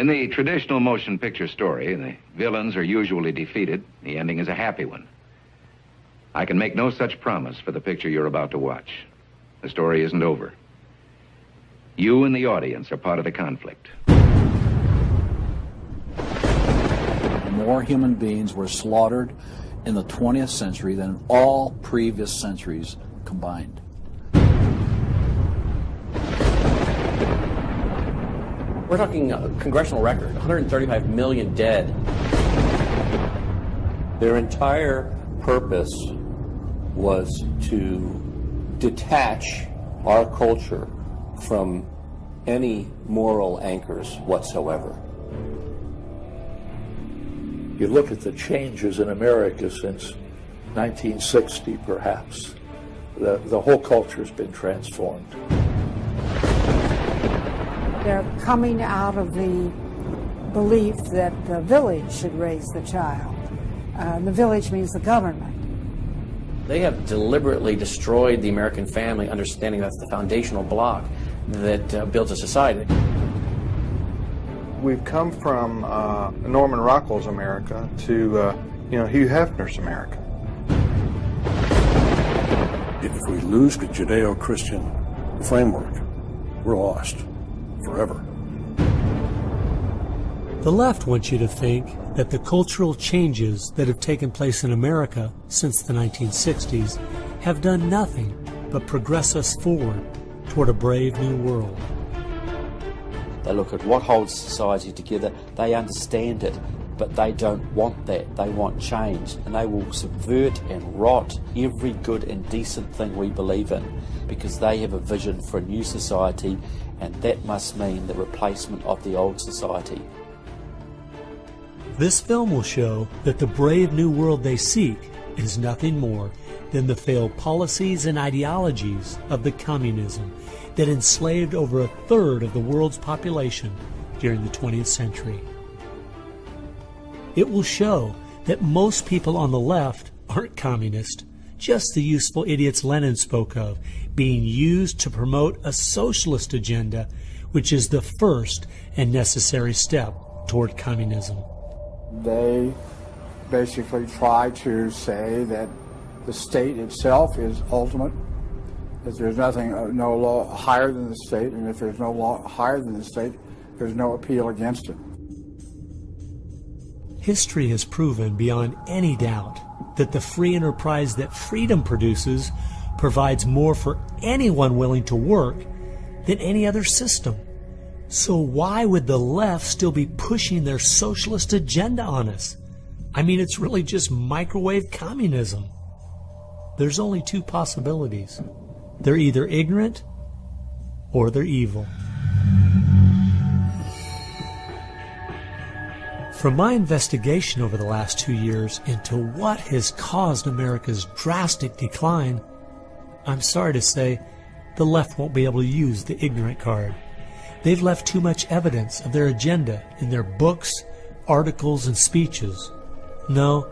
In the traditional motion picture story, the villains are usually defeated. The ending is a happy one. I can make no such promise for the picture you're about to watch. The story isn't over. You and the audience are part of the conflict. More human beings were slaughtered in the 20th century than all previous centuries combined. We're talking a congressional record, 135 million dead. Their entire purpose was to detach our culture from any moral anchors whatsoever. You look at the changes in America since 1960, perhaps. The whole culture has been transformed. They're coming out of the belief that the village should raise the child. The village means the government. They have deliberately destroyed the American family, understanding that's the foundational block that builds a society. We've come from Norman Rockwell's America to Hugh Hefner's America. If we lose the Judeo-Christian framework, we're lost forever. The left wants you to think that the cultural changes that have taken place in America since the 1960s have done nothing but progress us forward toward a brave new world. They look at what holds society together, they understand it, but they don't want that. They want change, and they will subvert and rot every good and decent thing we believe in, because they have a vision for a new society, and that must mean the replacement of the old society. This film will show that the brave new world they seek is nothing more than the failed policies and ideologies of the communism that enslaved over a third of the world's population during the 20th century. It will show that most people on the left aren't communist, just the useful idiots Lenin spoke of, being used to promote a socialist agenda, which is the first and necessary step toward communism. They basically try to say that the state itself is ultimate, that there's nothing, no law higher than the state, and if there's no law higher than the state, there's no appeal against it. History has proven beyond any doubt that the free enterprise that freedom produces provides more for anyone willing to work than any other system. So why would the left still be pushing their socialist agenda on us? I mean, it's really just microwave communism. There's only two possibilities. They're either ignorant or they're evil. From my investigation over the last 2 years into what has caused America's drastic decline, I'm sorry to say the left won't be able to use the ignorant card. They've left too much evidence of their agenda in their books, articles, and speeches. No,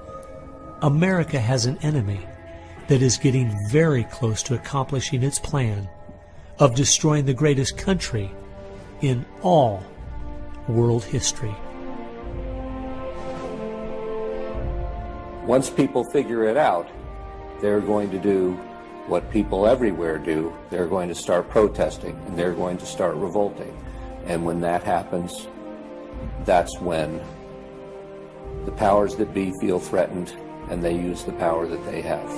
America has an enemy that is getting very close to accomplishing its plan of destroying the greatest country in all world history. Once people figure it out, they're going to do what people everywhere do. They're going to start protesting, and they're going to start revolting. And when that happens, that's when the powers that be feel threatened, and they use the power that they have.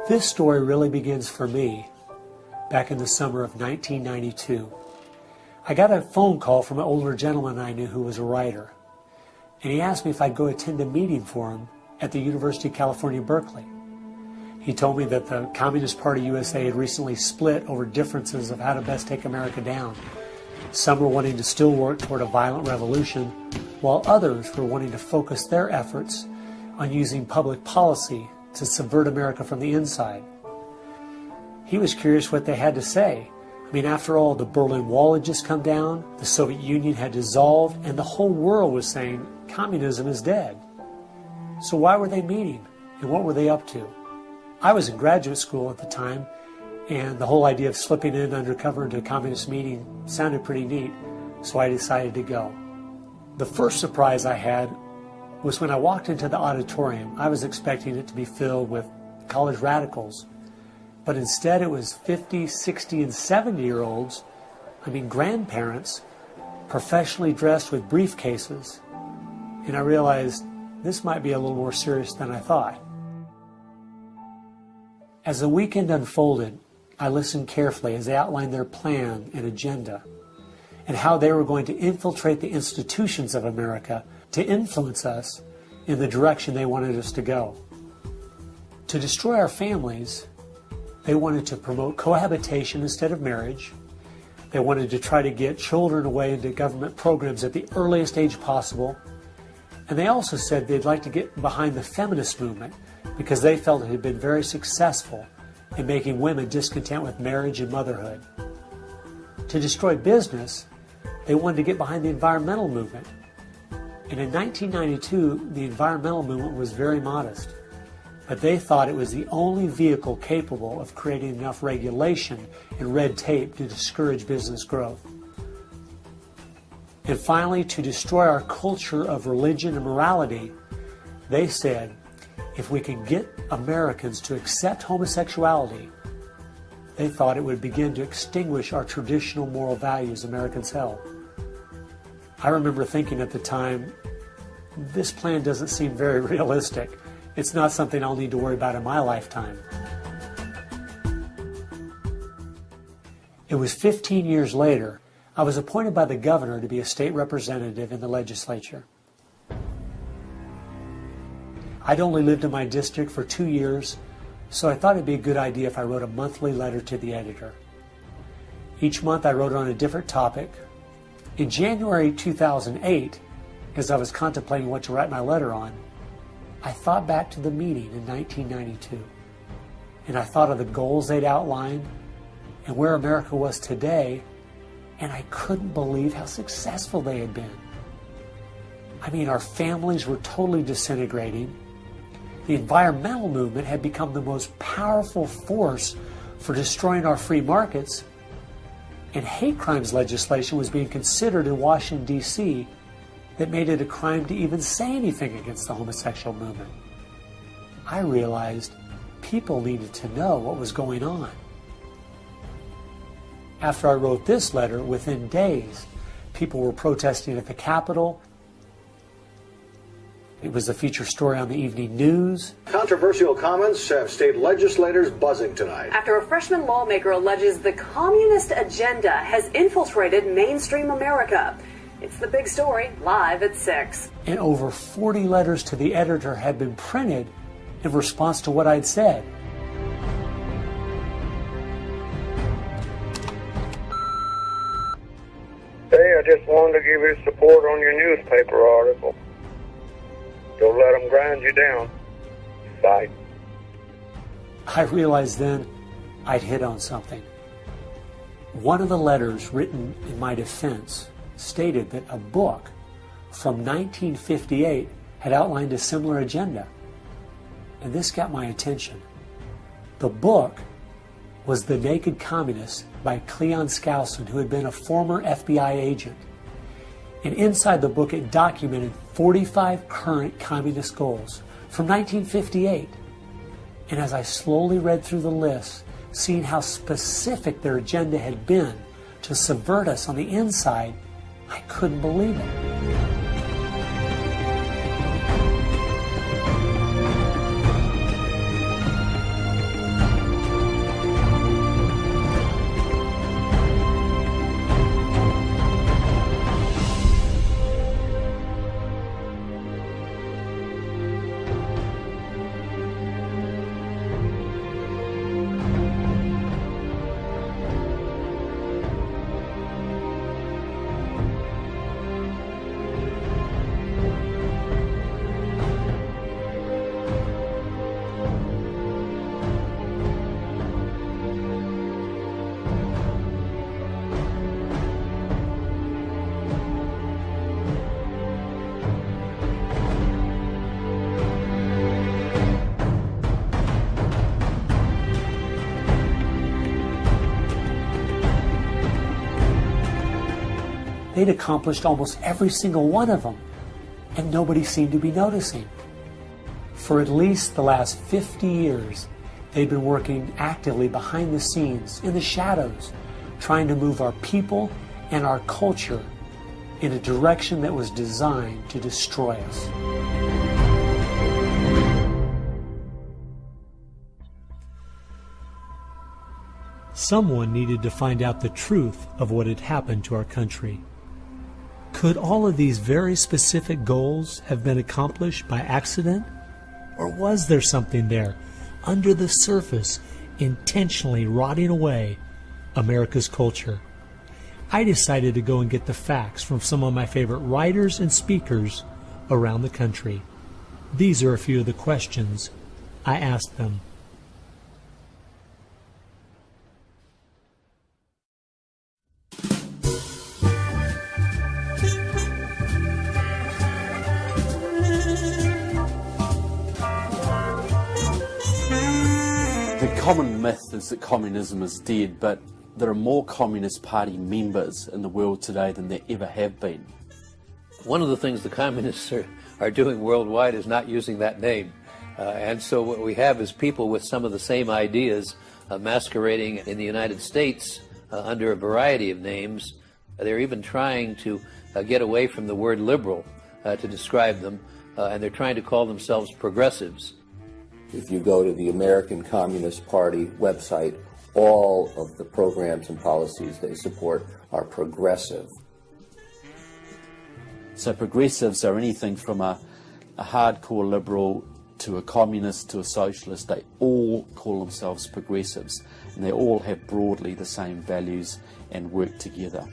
This story really begins for me back in the summer of 1992. I got a phone call from an older gentleman I knew who was a writer, and he asked me if I'd go attend a meeting for him at the University of California, Berkeley. He told me that the Communist Party USA had recently split over differences of how to best take America down. Some were wanting to still work toward a violent revolution, while others were wanting to focus their efforts on using public policy to subvert America from the inside. He was curious what they had to say. I mean, after all, the Berlin Wall had just come down, the Soviet Union had dissolved, and the whole world was saying communism is dead. So why were they meeting, and what were they up to? I was in graduate school at the time, and the whole idea of slipping in undercover into a communist meeting sounded pretty neat, so I decided to go. The first surprise I had was when I walked into the auditorium. I was expecting it to be filled with college radicals, but instead it was 50, 60, and 70-year-olds, grandparents, professionally dressed with briefcases, and I realized this might be a little more serious than I thought. As the weekend unfolded, I listened carefully as they outlined their plan and agenda, and how they were going to infiltrate the institutions of America to influence us in the direction they wanted us to go. To destroy our families, they wanted to promote cohabitation instead of marriage. They wanted to try to get children away into government programs at the earliest age possible. And they also said they'd like to get behind the feminist movement because they felt it had been very successful in making women discontent with marriage and motherhood. To destroy business, they wanted to get behind the environmental movement. And in 1992, the environmental movement was very modest, but they thought it was the only vehicle capable of creating enough regulation and red tape to discourage business growth. And finally, to destroy our culture of religion and morality, they said, if we can get Americans to accept homosexuality, they thought it would begin to extinguish our traditional moral values Americans held. I remember thinking at the time, this plan doesn't seem very realistic. It's not something I'll need to worry about in my lifetime. It was 15 years later, I was appointed by the governor to be a state representative in the legislature. I'd only lived in my district for 2 years, so I thought it'd be a good idea if I wrote a monthly letter to the editor. Each month I wrote on a different topic. In January 2008, as I was contemplating what to write my letter on, I thought back to the meeting in 1992, and I thought of the goals they'd outlined and where America was today, and I couldn't believe how successful they had been. Our families were totally disintegrating. The environmental movement had become the most powerful force for destroying our free markets, and hate crimes legislation was being considered in Washington, D.C. that made it a crime to even say anything against the homosexual movement. I realized people needed to know what was going on. After I wrote this letter, within days, people were protesting at the Capitol. It was a feature story on the evening news. Controversial comments have state legislators buzzing tonight. After a freshman lawmaker alleges the communist agenda has infiltrated mainstream America. It's the big story, live at 6. And over 40 letters to the editor had been printed in response to what I'd said. Hey, I just wanted to give you support on your newspaper article. Don't let them grind you down. Bye. I realized then I'd hit on something. One of the letters written in my defense stated that a book from 1958 had outlined a similar agenda. And this got my attention. The book was The Naked Communist by Cleon Skousen, who had been a former FBI agent. And inside the book it documented 45 current communist goals from 1958. And as I slowly read through the list, seeing how specific their agenda had been to subvert us on the inside, I couldn't believe it. they'd accomplished almost every single one of them, and nobody seemed to be noticing. For at least the last 50 years, they've been working actively behind the scenes, in the shadows, trying to move our people and our culture in a direction that was designed to destroy us. Someone needed to find out the truth of what had happened to our country. Could all of these very specific goals have been accomplished by accident? Or was there something there, under the surface, intentionally rotting away America's culture? I decided to go and get the facts from some of my favorite writers and speakers around the country. These are a few of the questions I asked them. The common myth is that communism is dead, but there are more Communist Party members in the world today than there ever have been. One of the things the communists are doing worldwide is not using that name. And so what we have is people with some of the same ideas masquerading in the United States under a variety of names. They're even trying to get away from the word liberal to describe them, and they're trying to call themselves progressives. If you go to the American Communist Party website, all of the programs and policies they support are progressive. So progressives are anything from a hardcore liberal to a communist to a socialist. They all call themselves progressives, and they all have broadly the same values and work together.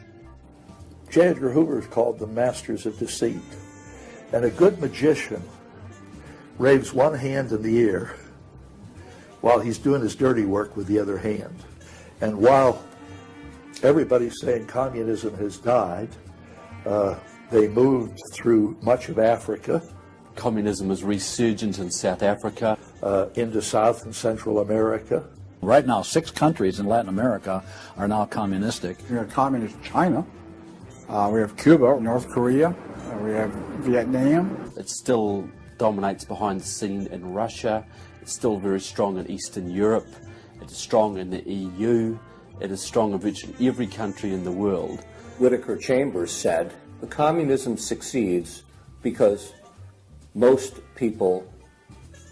J. Edgar Hoover is called the masters of deceit. And a good magician waves one hand in the air while he's doing his dirty work with the other hand. And while everybody's saying communism has died, they moved through much of Africa. Communism is resurgent in South Africa. Into South and Central America. Right now, 6 countries in Latin America are now communistic. We have communist China. We have Cuba, North Korea. We have Vietnam. It still dominates behind the scene in Russia. It's still very strong in Eastern Europe. It is strong in the EU. It is strong in virtually every country in the world. Whittaker Chambers said, the communism succeeds because most people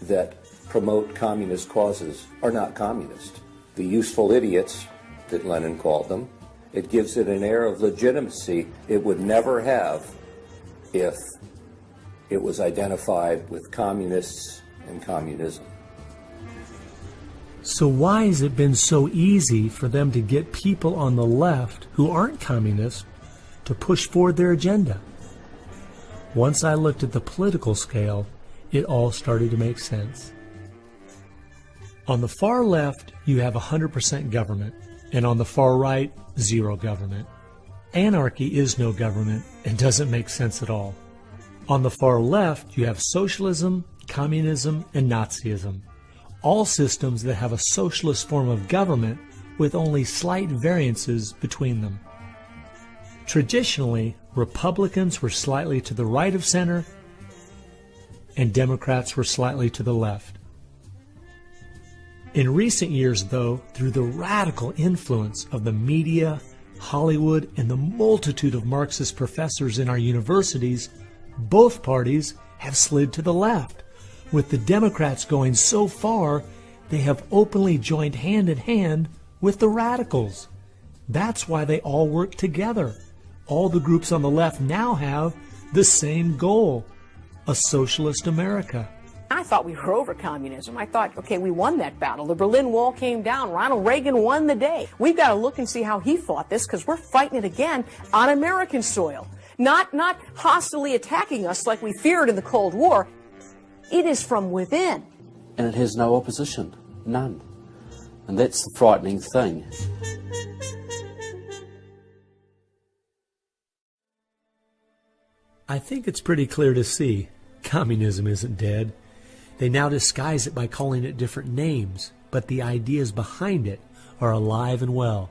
that promote communist causes are not communist. The useful idiots, that Lenin called them, it gives it an air of legitimacy it would never have if it was identified with communists and communism. So why has it been so easy for them to get people on the left who aren't communists to push forward their agenda? Once I looked at the political scale, it all started to make sense. On the far left, you have 100% government, and on the far right, zero government. Anarchy is no government and doesn't make sense at all. On the far left, you have socialism, communism, and Nazism, all systems that have a socialist form of government with only slight variances between them. Traditionally, Republicans were slightly to the right of center, and Democrats were slightly to the left. In recent years, though, through the radical influence of the media, Hollywood, and the multitude of Marxist professors in our universities, both parties have slid to the left, with the Democrats going so far they have openly joined hand in hand with the radicals. That's why they all work together. All the groups on the left now have the same goal, a socialist America. I thought we were over communism. I thought, okay, we won that battle. The Berlin Wall came down. Ronald Reagan won the day. We've got to look and see how he fought this, because we're fighting it again on American soil. Not hostilely attacking us like we feared in the Cold War. It is from within. And it has no opposition. None. And that's the frightening thing. I think it's pretty clear to see communism isn't dead. They now disguise it by calling it different names, but the ideas behind it are alive and well.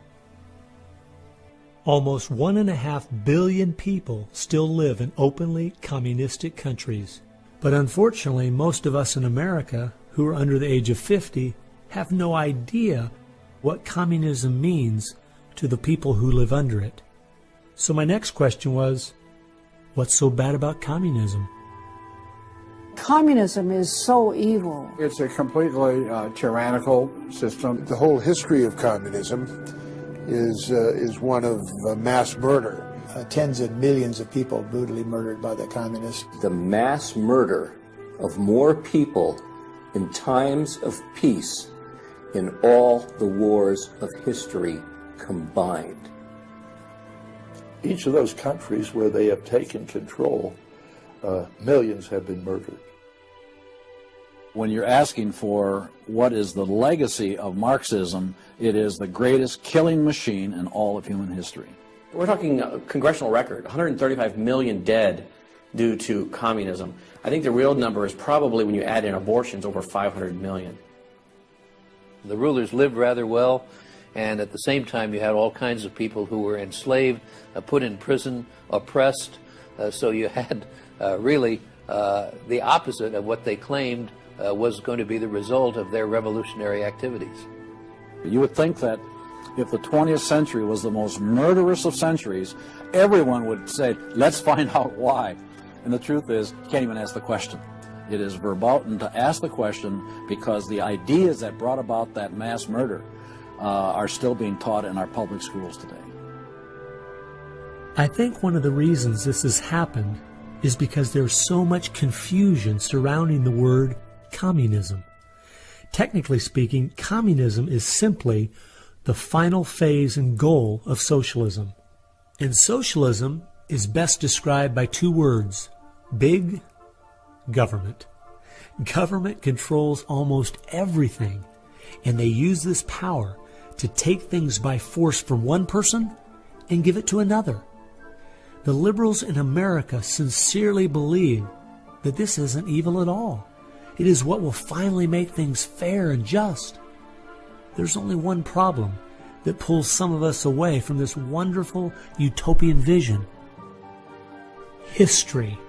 Almost 1.5 billion people still live in openly communistic countries. But unfortunately, most of us in America who are under the age of 50 have no idea what communism means to the people who live under it. So my next question was, what's so bad about communism? Communism is so evil. It's a completely tyrannical system. The whole history of communism is one of mass murder. Tens of millions of people brutally murdered by the communists. The mass murder of more people in times of peace in all the wars of history combined. Each of those countries where they have taken control, millions have been murdered. When you're asking for what is the legacy of Marxism, it is the greatest killing machine in all of human history. We're talking congressional record, 135 million dead due to communism. I think the real number is probably, when you add in abortions, over 500 million. The rulers lived rather well, and at the same time you had all kinds of people who were enslaved, put in prison, oppressed, so you had really the opposite of what they claimed was going to be the result of their revolutionary activities. You would think that if the 20th century was the most murderous of centuries, everyone would say, let's find out why. And the truth is, you can't even ask the question. It is verboten to ask the question because the ideas that brought about that mass murder are still being taught in our public schools today. I think one of the reasons this has happened is because there's so much confusion surrounding the word communism. Technically speaking, communism is simply the final phase and goal of socialism. And socialism is best described by two words: big government. Government controls almost everything, and they use this power to take things by force from one person and give it to another. The liberals in America sincerely believe that this isn't evil at all. It is what will finally make things fair and just. There's only one problem that pulls some of us away from this wonderful utopian vision: history.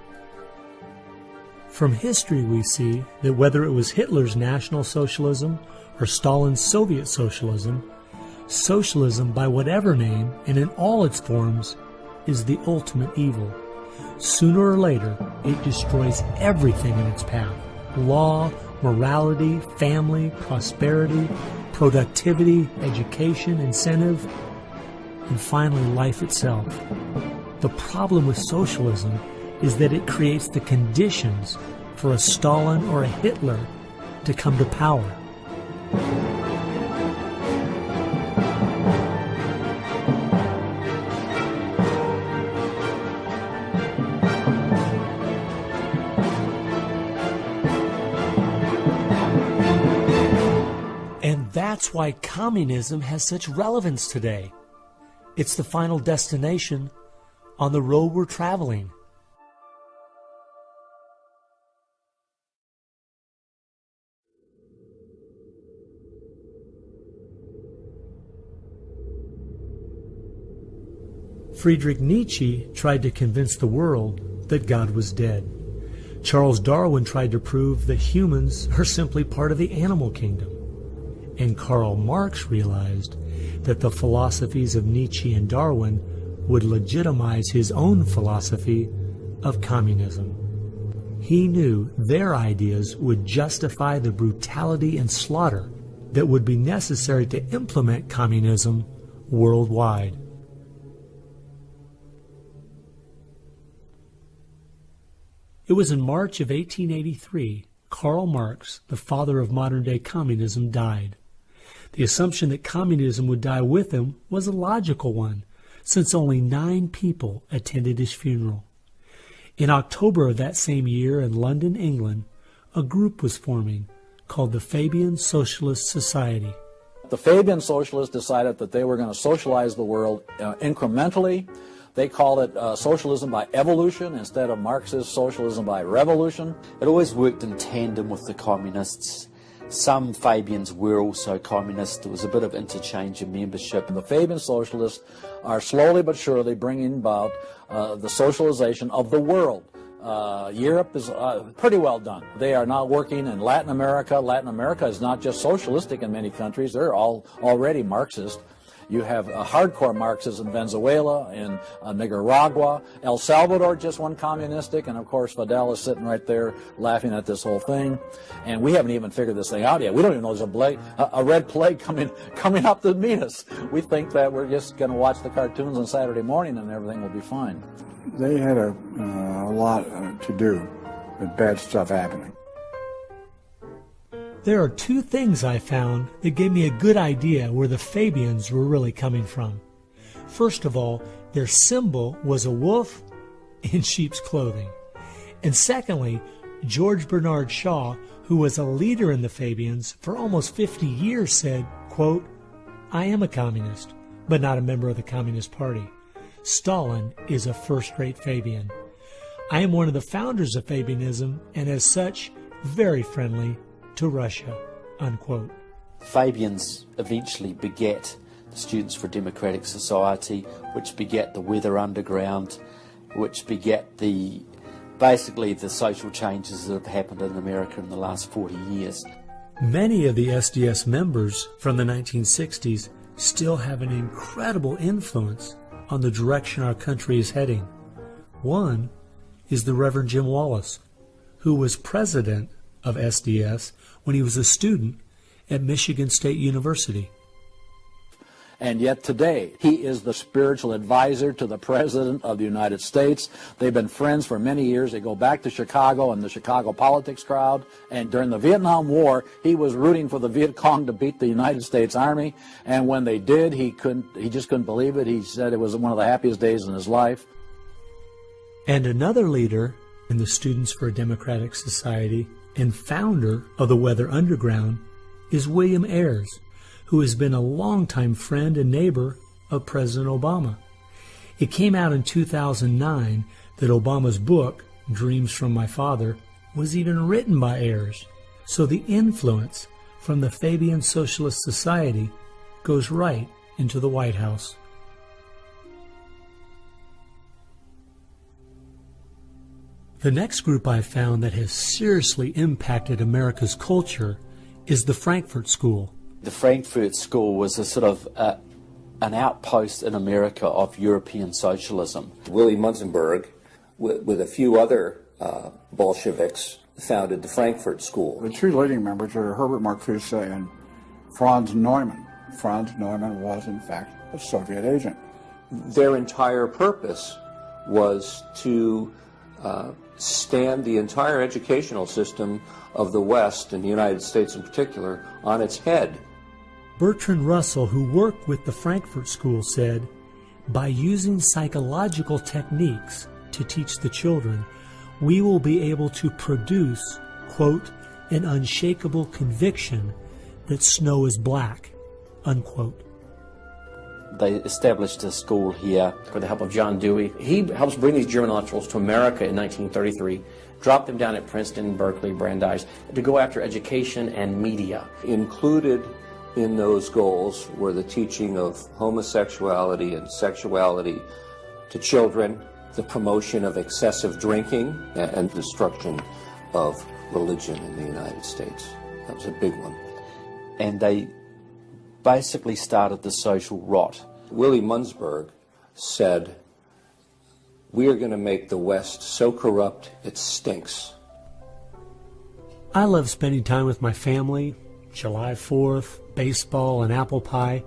From history we see that whether it was Hitler's National Socialism or Stalin's Soviet Socialism, socialism by whatever name and in all its forms is the ultimate evil. Sooner or later, it destroys everything in its path: law, morality, family, prosperity, productivity, education, incentive, and finally life itself. The problem with socialism is that it creates the conditions for a Stalin or a Hitler to come to power. And that's why communism has such relevance today. It's the final destination on the road we're traveling. Friedrich Nietzsche tried to convince the world that God was dead. Charles Darwin tried to prove that humans are simply part of the animal kingdom. And Karl Marx realized that the philosophies of Nietzsche and Darwin would legitimize his own philosophy of communism. He knew their ideas would justify the brutality and slaughter that would be necessary to implement communism worldwide. It was in March of 1883, Karl Marx, the father of modern-day communism, died. The assumption that communism would die with him was a logical one, since only 9 people attended his funeral. In October of that same year in London, England, a group was forming called the Fabian Socialist Society. The Fabian Socialists decided that they were going to socialize the world incrementally. They called it socialism by evolution instead of Marxist socialism by revolution. It always worked in tandem with the communists. Some Fabians were also communist. There was a bit of interchange of membership. The Fabian socialists are slowly but surely bringing about the socialization of the world. Europe is pretty well done. They are now working in Latin America. Latin America is not just socialistic in many countries. They're all already Marxist. You have hardcore Marxists in Venezuela, in Nicaragua. El Salvador just went communistic, and of course Fidel is sitting right there laughing at this whole thing. And we haven't even figured this thing out yet. We don't even know there's a red plague coming up to meet us. We think that we're just going to watch the cartoons on Saturday morning and everything will be fine. They had a lot to do with bad stuff happening. There are two things I found that gave me a good idea where the Fabians were really coming from. First of all, their symbol was a wolf in sheep's clothing. And secondly, George Bernard Shaw, who was a leader in the Fabians for almost 50 years, said, quote, "I am a communist, but not a member of the Communist Party. Stalin is a first-rate Fabian. I am one of the founders of Fabianism, and as such, very friendly to Russia," unquote. Fabians eventually begat the Students for a Democratic Society, which begat the Weather Underground, which begat basically the social changes that have happened in America in the last 40 years. Many of the SDS members from the 1960s still have an incredible influence on the direction our country is heading. One is the Reverend Jim Wallace, who was president of SDS when he was a student at Michigan State University. And yet today, he is the spiritual advisor to the President of the United States. They've been friends for many years. They go back to Chicago and the Chicago politics crowd. And during the Vietnam War, he was rooting for the Viet Cong to beat the United States Army. And when they did, he just couldn't believe it. He said it was one of the happiest days in his life. And another leader in the Students for a Democratic Society and founder of the Weather Underground is William Ayers, who has been a longtime friend and neighbor of President Obama. It came out in 2009 that Obama's book, Dreams from My Father, was even written by Ayers. So the influence from the Fabian Socialist Society goes right into the White House. The next group I found that has seriously impacted America's culture is the Frankfurt School. The Frankfurt School was a sort of an outpost in America of European socialism. Willy Munzenberg, with a few other Bolsheviks, founded the Frankfurt School. The two leading members are Herbert Marcuse and Franz Neumann. Franz Neumann was, in fact, a Soviet agent. Their entire purpose was to stand the entire educational system of the West, and the United States in particular, on its head. Bertrand Russell, who worked with the Frankfurt School, said, "By using psychological techniques to teach the children, we will be able to produce, quote, an unshakable conviction that snow is black," unquote. They established a school here. With the help of John Dewey. He helps bring these German intellectuals to America in 1933, drop them down at Princeton, Berkeley, Brandeis, to go after education and media. Included in those goals were the teaching of homosexuality and sexuality to children, the promotion of excessive drinking, and destruction of religion in the United States. That was a big one. And they basically started the social rot. Willy Munzenberg said, "We are going to make the West so corrupt it stinks." I love spending time with my family, July 4th, baseball, and apple pie,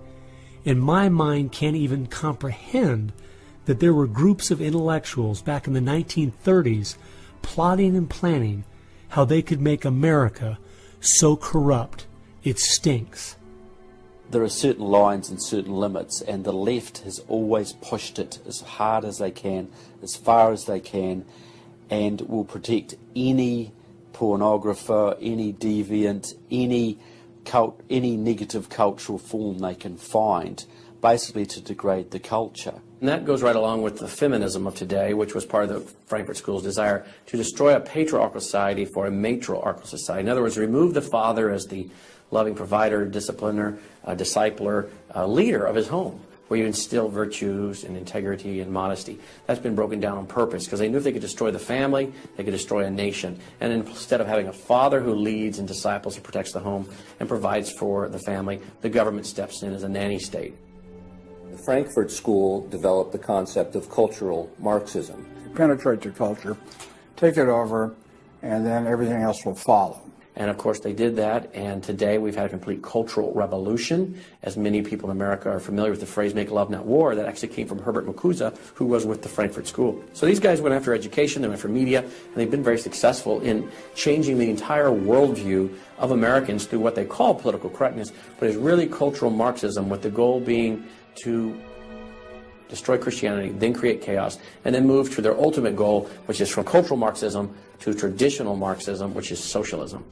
and my mind can't even comprehend that there were groups of intellectuals back in the 1930s plotting and planning how they could make America so corrupt it stinks. There are certain lines and certain limits, and the left has always pushed it as hard as they can, as far as they can, and will protect any pornographer, any deviant, any negative cultural form they can find, basically to degrade the culture. And that goes right along with the feminism of today, which was part of the Frankfurt School's desire to destroy a patriarchal society for a matriarchal society. In other words, remove the father as the loving provider, discipliner, discipler, leader of his home, where you instill virtues and integrity and modesty. That's been broken down on purpose because they knew if they could destroy the family, they could destroy a nation. And instead of having a father who leads and disciples and protects the home and provides for the family, the government steps in as a nanny state. The Frankfurt School developed the concept of cultural Marxism. Penetrate the culture, take it over, and then everything else will follow. And of course they did that, and today we've had a complete cultural revolution. As many people in America are familiar with the phrase "make love, not war," that actually came from Herbert Marcuse, who was with the Frankfurt School. So these guys went after education, they went for media, and they've been very successful in changing the entire worldview of Americans through what they call political correctness, but is really cultural Marxism, with the goal being to destroy Christianity, then create chaos, and then move to their ultimate goal, which is from cultural Marxism to traditional Marxism, which is socialism.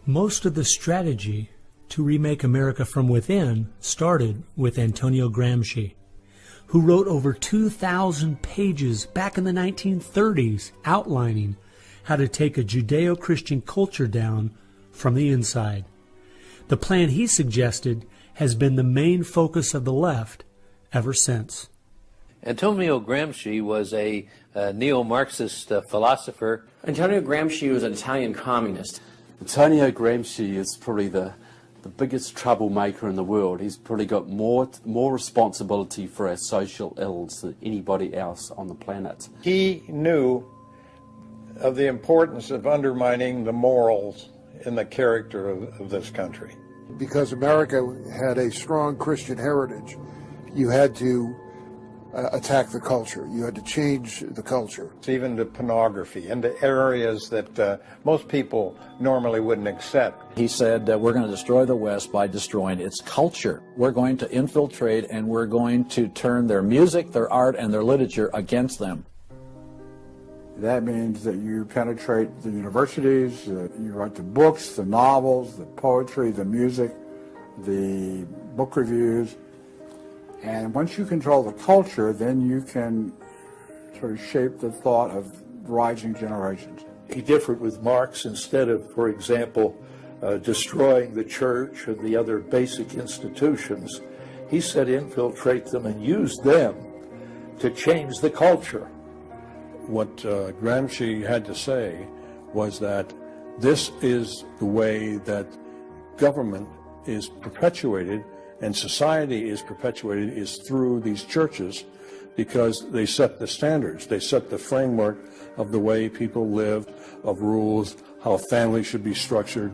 Most of the strategy to remake America from within started with Antonio Gramsci, who wrote over 2,000 pages back in the 1930s outlining how to take a Judeo-Christian culture down from the inside. The plan he suggested has been the main focus of the left ever since. Antonio Gramsci was a neo-Marxist philosopher. Antonio Gramsci was an Italian communist. Antonio Gramsci is probably the biggest troublemaker in the world. He's probably got more responsibility for our social ills than anybody else on the planet. He knew of the importance of undermining the morals in the character of this country. Because America had a strong Christian heritage, you had to attack the culture. You had to change the culture. Even to pornography, into areas that most people normally wouldn't accept. He said that we're going to destroy the West by destroying its culture. We're going to infiltrate and we're going to turn their music, their art, and their literature against them. That means that you penetrate the universities, you write the books, the novels, the poetry, the music, the book reviews. And once you control the culture, then you can sort of shape the thought of rising generations. He differed with Marx. Instead of, for example, destroying the church and the other basic institutions, he said infiltrate them and use them to change the culture. What Gramsci had to say was that this is the way that government is perpetuated and society is perpetuated is through these churches, because they set the standards, they set the framework of the way people live, of rules, how a family should be structured.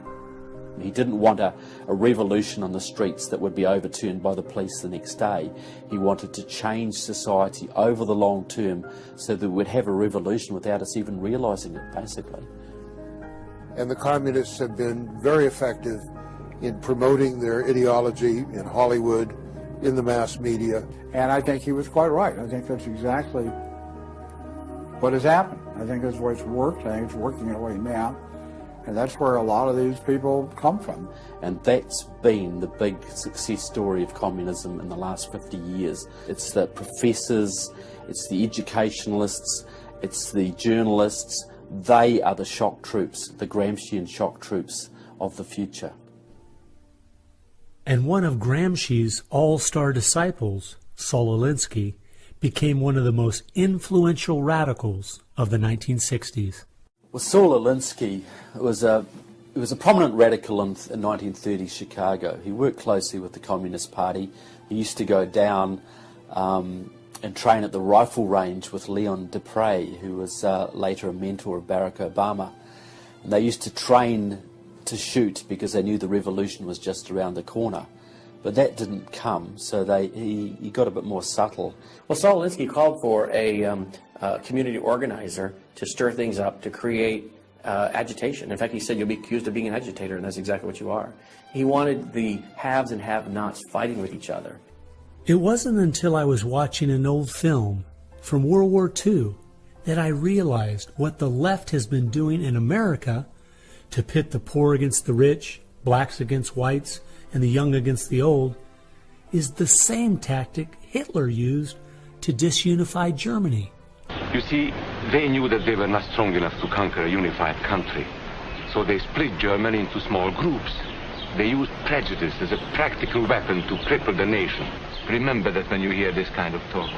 He didn't want a revolution on the streets that would be overturned by the police the next day. He wanted to change society over the long term so that we'd have a revolution without us even realizing it, basically. And the communists have been very effective in promoting their ideology in Hollywood, in the mass media. And I think he was quite right. I think that's exactly what has happened. I think that's where it's worked. I think it's working in a way now. And that's where a lot of these people come from. And that's been the big success story of communism in the last 50 years. It's the professors, it's the educationalists, it's the journalists. They are the shock troops, the Gramscian shock troops of the future. And one of Gramsci's all-star disciples, Saul Alinsky, became one of the most influential radicals of the 1960s. Well, Saul Alinsky was a prominent radical in 1930s Chicago. He worked closely with the Communist Party. He used to go down and train at the rifle range with Leon Dupre, who was later a mentor of Barack Obama. And they used to train to shoot because they knew the revolution was just around the corner. But that didn't come, so he got a bit more subtle. Well, Saul Alinsky called for a community organizer to stir things up, to create agitation. In fact, he said, you'll be accused of being an agitator, and that's exactly what you are. He wanted the haves and have-nots fighting with each other. It wasn't until I was watching an old film from World War II that I realized what the left has been doing in America to pit the poor against the rich, blacks against whites, and the young against the old, is the same tactic Hitler used to disunify Germany. You see, they knew that they were not strong enough to conquer a unified country. So they split Germany into small groups. They used prejudice as a practical weapon to cripple the nation. Remember that when you hear this kind of talk.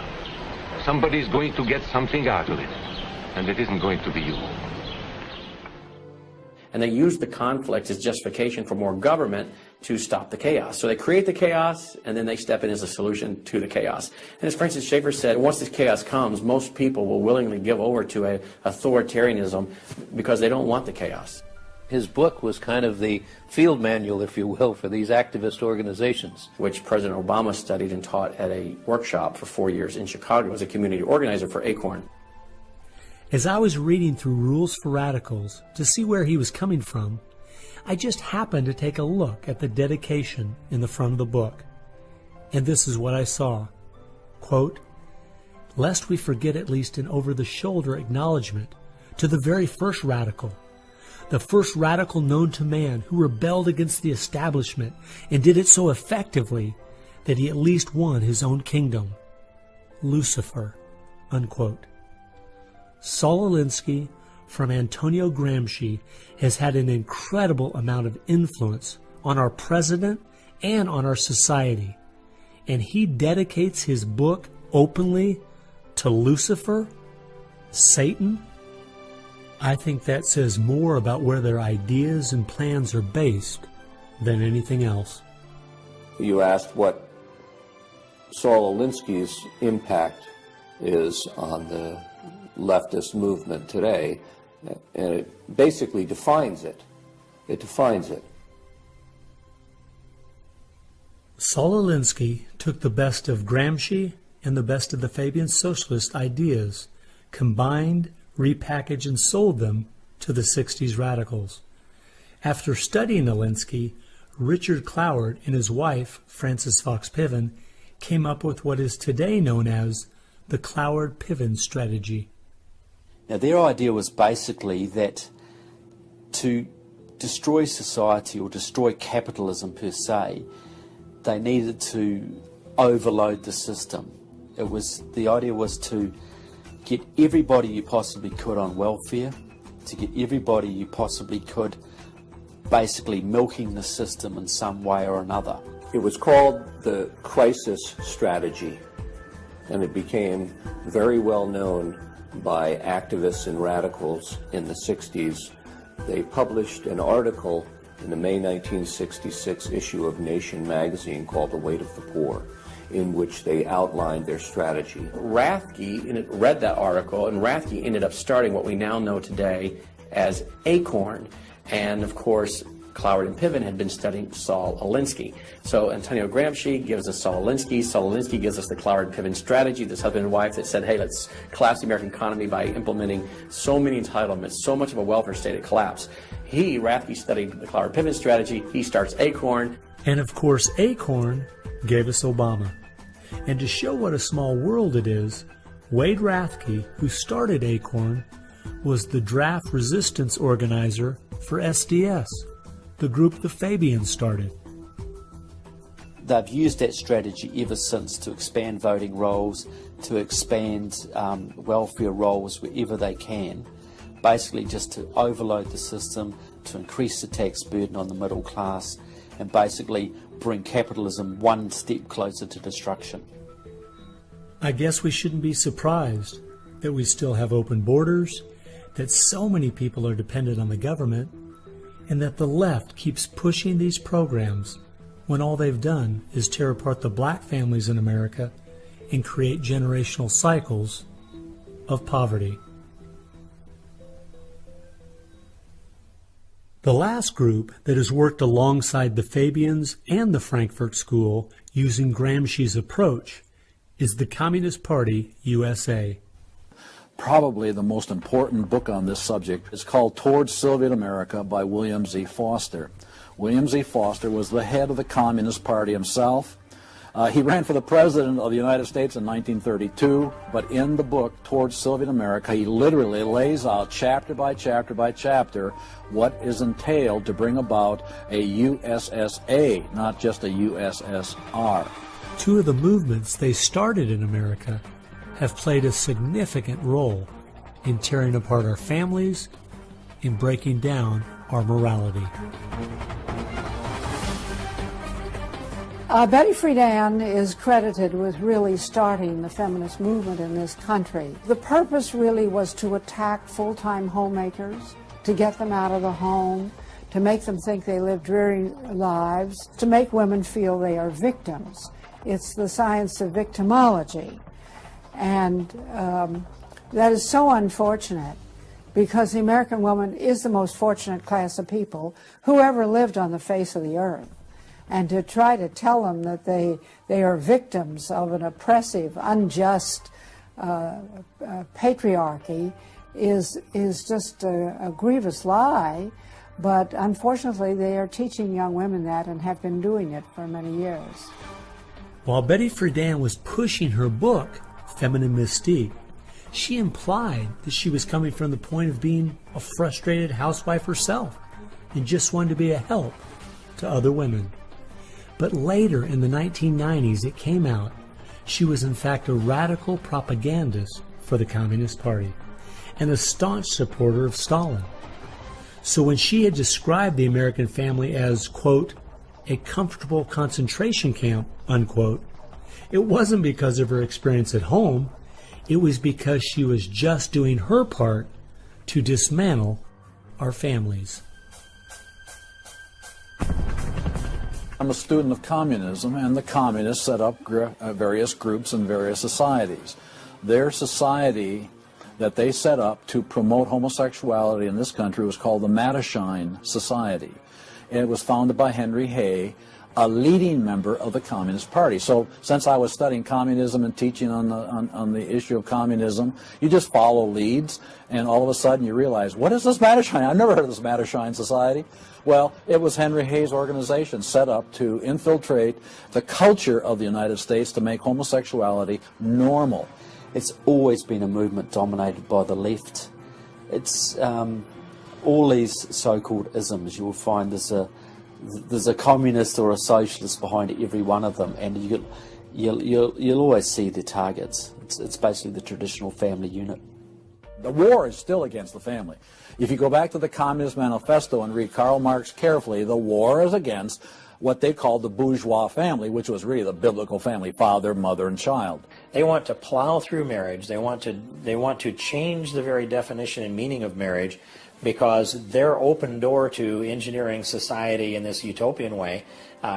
Somebody's going to get something out of it, and it isn't going to be you. And they use the conflict as justification for more government to stop the chaos. So they create the chaos, and then they step in as a solution to the chaos. And as Francis Schaeffer said, once this chaos comes, most people will willingly give over to a authoritarianism because they don't want the chaos. His book was kind of the field manual, if you will, for these activist organizations. Which President Obama studied and taught at a workshop for 4 years in Chicago as a community organizer for ACORN. As I was reading through Rules for Radicals to see where he was coming from, I just happened to take a look at the dedication in the front of the book. And this is what I saw. Quote, "Lest we forget at least an over-the-shoulder acknowledgement to the very first radical, the first radical known to man who rebelled against the establishment and did it so effectively that he at least won his own kingdom. Lucifer." Unquote. Saul Alinsky from Antonio Gramsci has had an incredible amount of influence on our president and on our society, and he dedicates his book openly to Lucifer, Satan. I think that says more about where their ideas and plans are based than anything else. You asked what Saul Alinsky's impact is on the leftist movement today, and it basically defines it. It defines it. Saul Alinsky took the best of Gramsci and the best of the Fabian socialist ideas, combined, repackaged, and sold them to the 60s radicals. After studying Alinsky, Richard Cloward and his wife, Frances Fox Piven, came up with what is today known as the Cloward-Piven strategy. Now, their idea was basically that to destroy society or destroy capitalism per se, they needed to overload the system. The idea was to get everybody you possibly could on welfare, to get everybody you possibly could basically milking the system in some way or another. It was called the crisis strategy, and it became very well known by activists and radicals in the 60s. They published an article in the May 1966 issue of Nation magazine called The Weight of the Poor, in which they outlined their strategy. Rathke read that article, and Rathke ended up starting what we now know today as ACORN. And of course, Cloward and Piven had been studying Saul Alinsky. So Antonio Gramsci gives us Saul Alinsky. Saul Alinsky gives us the Cloward-Piven strategy, this husband and wife that said, hey, let's collapse the American economy by implementing so many entitlements, so much of a welfare state it collapsed. Rathke studied the Cloward-Piven strategy. He starts ACORN. And of course, ACORN gave us Obama. And to show what a small world it is, Wade Rathke, who started ACORN, was the draft resistance organizer for SDS, the group the Fabians started. They've used that strategy ever since to expand voting rolls, to expand welfare rolls wherever they can, basically just to overload the system, to increase the tax burden on the middle class, and basically bring capitalism one step closer to destruction. I guess we shouldn't be surprised that we still have open borders, that so many people are dependent on the government, and that the left keeps pushing these programs when all they've done is tear apart the black families in America and create generational cycles of poverty. The last group that has worked alongside the Fabians and the Frankfurt School using Gramsci's approach is the Communist Party USA. Probably the most important book on this subject is called Towards Soviet America by William Z. Foster. William Z. Foster was the head of the Communist Party himself. He ran for the President of the United States in 1932, but in the book Towards Soviet America, he literally lays out chapter by chapter by chapter what is entailed to bring about a USSA, not just a USSR. Two of the movements they started in America have played a significant role in tearing apart our families, in breaking down our morality. Betty Friedan is credited with really starting the feminist movement in this country. The purpose really was to attack full-time homemakers, to get them out of the home, to make them think they live dreary lives, to make women feel they are victims. It's the science of victimology. And that is so unfortunate, because the American woman is the most fortunate class of people who ever lived on the face of the earth. And to try to tell them that they are victims of an oppressive, unjust patriarchy is just a grievous lie. But unfortunately, they are teaching young women that and have been doing it for many years. While Betty Friedan was pushing her book, Feminine Mystique, she implied that she was coming from the point of being a frustrated housewife herself and just wanted to be a help to other women. But later, in the 1990s, it came out she was in fact a radical propagandist for the Communist Party and a staunch supporter of Stalin. So when she had described the American family as, quote, a comfortable concentration camp, unquote, it wasn't because of her experience at home. It was because she was just doing her part to dismantle our families. I'm a student of communism, and the communists set up various groups and various societies. Their society that they set up to promote homosexuality in this country was called the Mattachine Society. And it was founded by Henry Hay, a leading member of the Communist Party. So since I was studying communism and teaching on the issue of communism, you just follow leads, and all of a sudden you realize, what is this Mattachine? I've never heard of this Mattachine Society. Well, it was Henry Hay's organization set up to infiltrate the culture of the United States to make homosexuality normal. It's always been a movement dominated by the left. It's all these so-called isms. You will find there's a communist or a socialist behind every one of them, and you'll always see their targets. It's basically the traditional family unit. The war is still against the family. If you go back to the Communist Manifesto and read Karl Marx carefully, the war is against what they called the bourgeois family, which was really the biblical family, father, mother, and child. They want to plow through marriage. They want to change the very definition and meaning of marriage, because their open door to engineering society in this utopian way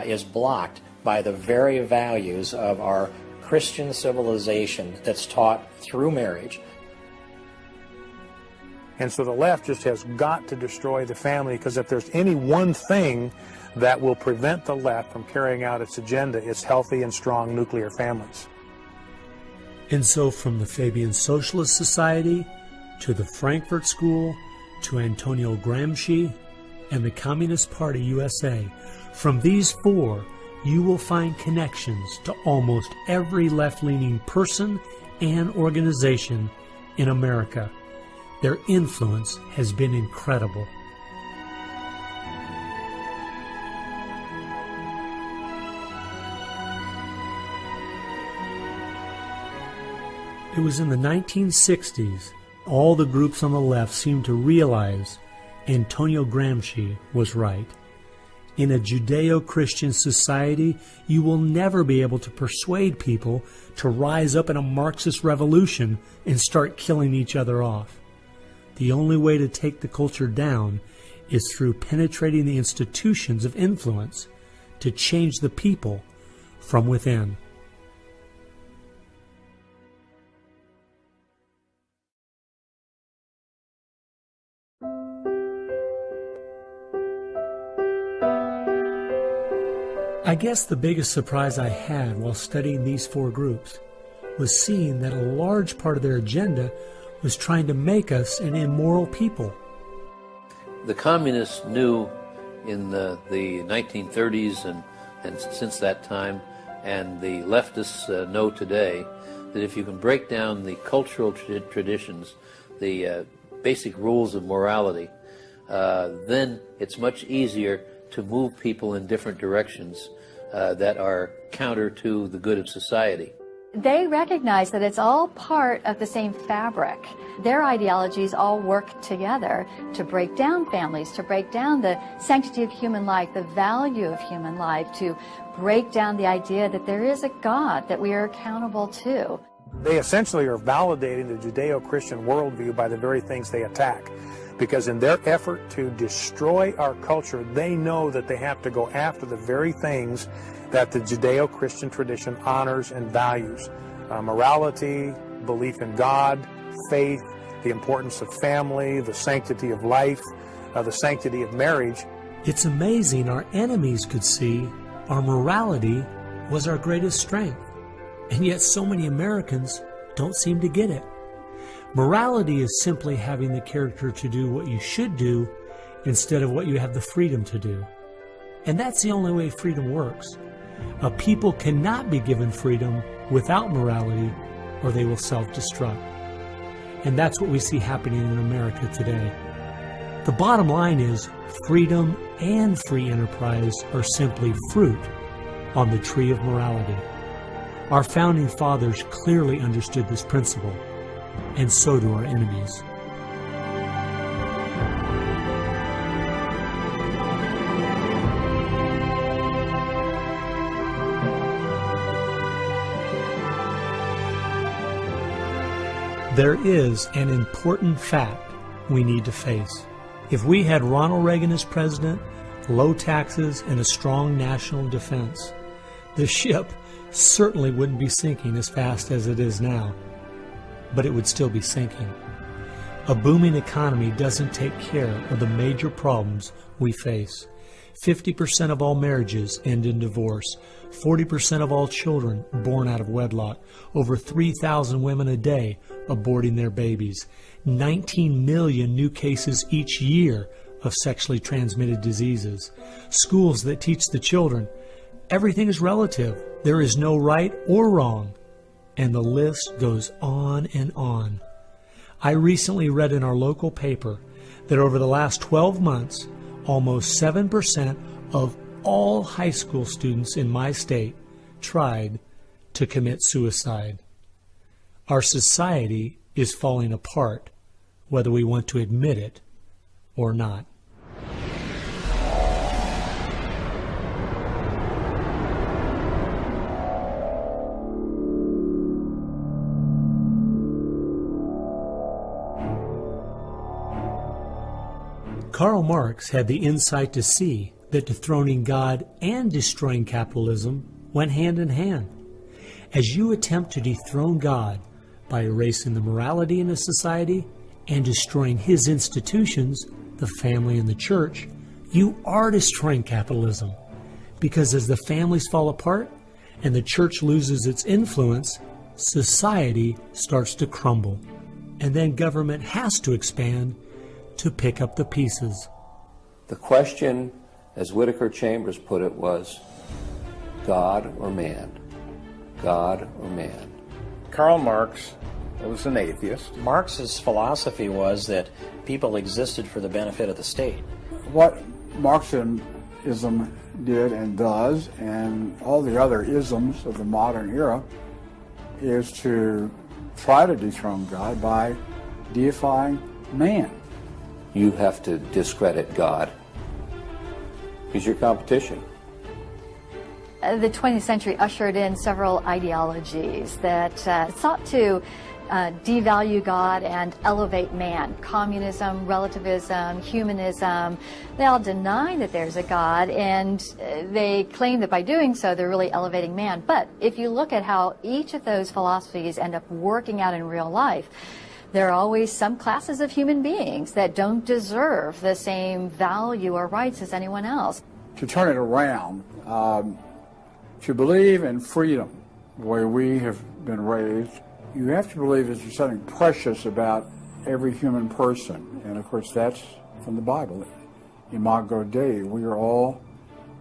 is blocked by the very values of our Christian civilization that's taught through marriage. And so the left just has got to destroy the family, because if there's any one thing that will prevent the left from carrying out its agenda, it's healthy and strong nuclear families. And so from the Fabian Socialist Society to the Frankfurt School to Antonio Gramsci and the Communist Party USA, from these four you will find connections to almost every left-leaning person and organization in America. Their influence has been incredible. It was in the 1960s all the groups on the left seemed to realize Antonio Gramsci was right. In a Judeo-Christian society, you will never be able to persuade people to rise up in a Marxist revolution and start killing each other off. The only way to take the culture down is through penetrating the institutions of influence to change the people from within. I guess the biggest surprise I had while studying these four groups was seeing that a large part of their agenda was trying to make us an immoral people. The communists knew in the 1930s and since that time, and the leftists know today, that if you can break down the cultural traditions, the basic rules of morality, then it's much easier to move people in different directions that are counter to the good of society. They recognize that it's all part of the same fabric. Their ideologies all work together to break down families, to break down the sanctity of human life, the value of human life, to break down the idea that there is a God that we are accountable to. They essentially are validating the Judeo-Christian worldview by the very things they attack. Because in their effort to destroy our culture, they know that they have to go after the very things that the Judeo-Christian tradition honors and values. Morality, belief in God, faith, the importance of family, the sanctity of life, the sanctity of marriage. It's amazing our enemies could see our morality was our greatest strength. And yet so many Americans don't seem to get it. Morality is simply having the character to do what you should do instead of what you have the freedom to do. And that's the only way freedom works. A people cannot be given freedom without morality, or they will self-destruct. And that's what we see happening in America today. The bottom line is freedom and free enterprise are simply fruit on the tree of morality. Our founding fathers clearly understood this principle, and so do our enemies. There is an important fact we need to face. If we had Ronald Reagan as president, low taxes, and a strong national defense, the ship certainly wouldn't be sinking as fast as it is now, but it would still be sinking. A booming economy doesn't take care of the major problems we face. 50% of all marriages end in divorce. 40% of all children born out of wedlock. Over 3,000 women a day aborting their babies. 19 million new cases each year of sexually transmitted diseases. Schools that teach the children everything is relative. There is no right or wrong. And the list goes on and on. I recently read in our local paper that over the last 12 months, almost 7% of all high school students in my state tried to commit suicide. Our society is falling apart, whether we want to admit it or not. Karl Marx had the insight to see that dethroning God and destroying capitalism went hand in hand. As you attempt to dethrone God by erasing the morality in a society and destroying his institutions, the family and the church, you are destroying capitalism. Because as the families fall apart and the church loses its influence, society starts to crumble. And then government has to expand to pick up the pieces. The question, as Whittaker Chambers put it, was God or man? God or man? Karl Marx was an atheist. Marx's philosophy was that people existed for the benefit of the state. What Marxism did and does, and all the other isms of the modern era, is to try to dethrone God by deifying man. You have to discredit God. He's your competition. The 20th century ushered in several ideologies that sought to devalue God and elevate man. Communism, relativism, humanism, they all deny that there's a God, and they claim that by doing so they're really elevating man. But if you look at how each of those philosophies end up working out in real life, there are always some classes of human beings that don't deserve the same value or rights as anyone else. To turn it around, to believe in freedom, the way we have been raised, you have to believe that there's something precious about every human person. And of course that's from the Bible. Imago Dei, we are all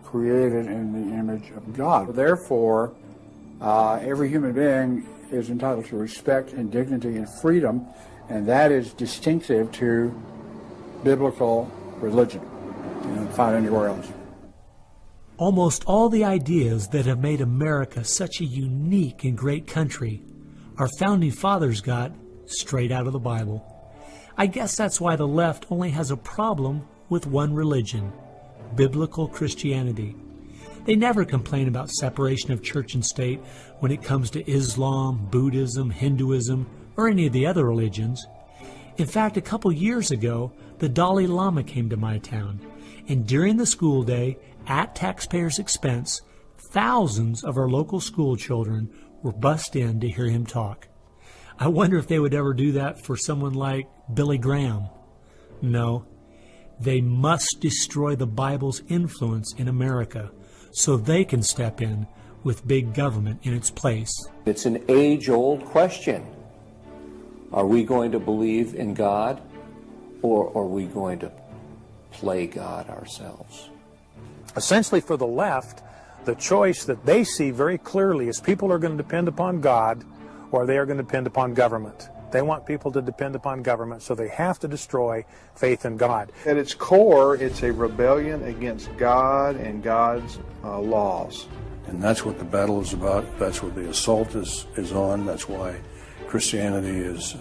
created in the image of God. Therefore, every human being is entitled to respect and dignity and freedom, and that is distinctive to biblical religion. You don't find anywhere else. Almost all the ideas that have made America such a unique and great country our founding fathers got straight out of the Bible. I guess that's why the left only has a problem with one religion, biblical Christianity. They never complain about separation of church and state when it comes to Islam, Buddhism, Hinduism, or any of the other religions. In fact, a couple years ago, the Dalai Lama came to my town, and during the school day, at taxpayers' expense, thousands of our local school children were bussed in to hear him talk. I wonder if they would ever do that for someone like Billy Graham. No, they must destroy the Bible's influence in America so they can step in with big government in its place. It's an age-old question. Are we going to believe in God, or are we going to play God ourselves? Essentially, for the left, the choice that they see very clearly is people are going to depend upon God or they are going to depend upon government. They want people to depend upon government, so they have to destroy faith in God. At its core, it's a rebellion against God and God's laws. And that's what the battle is about. That's what the assault is on. That's why Christianity is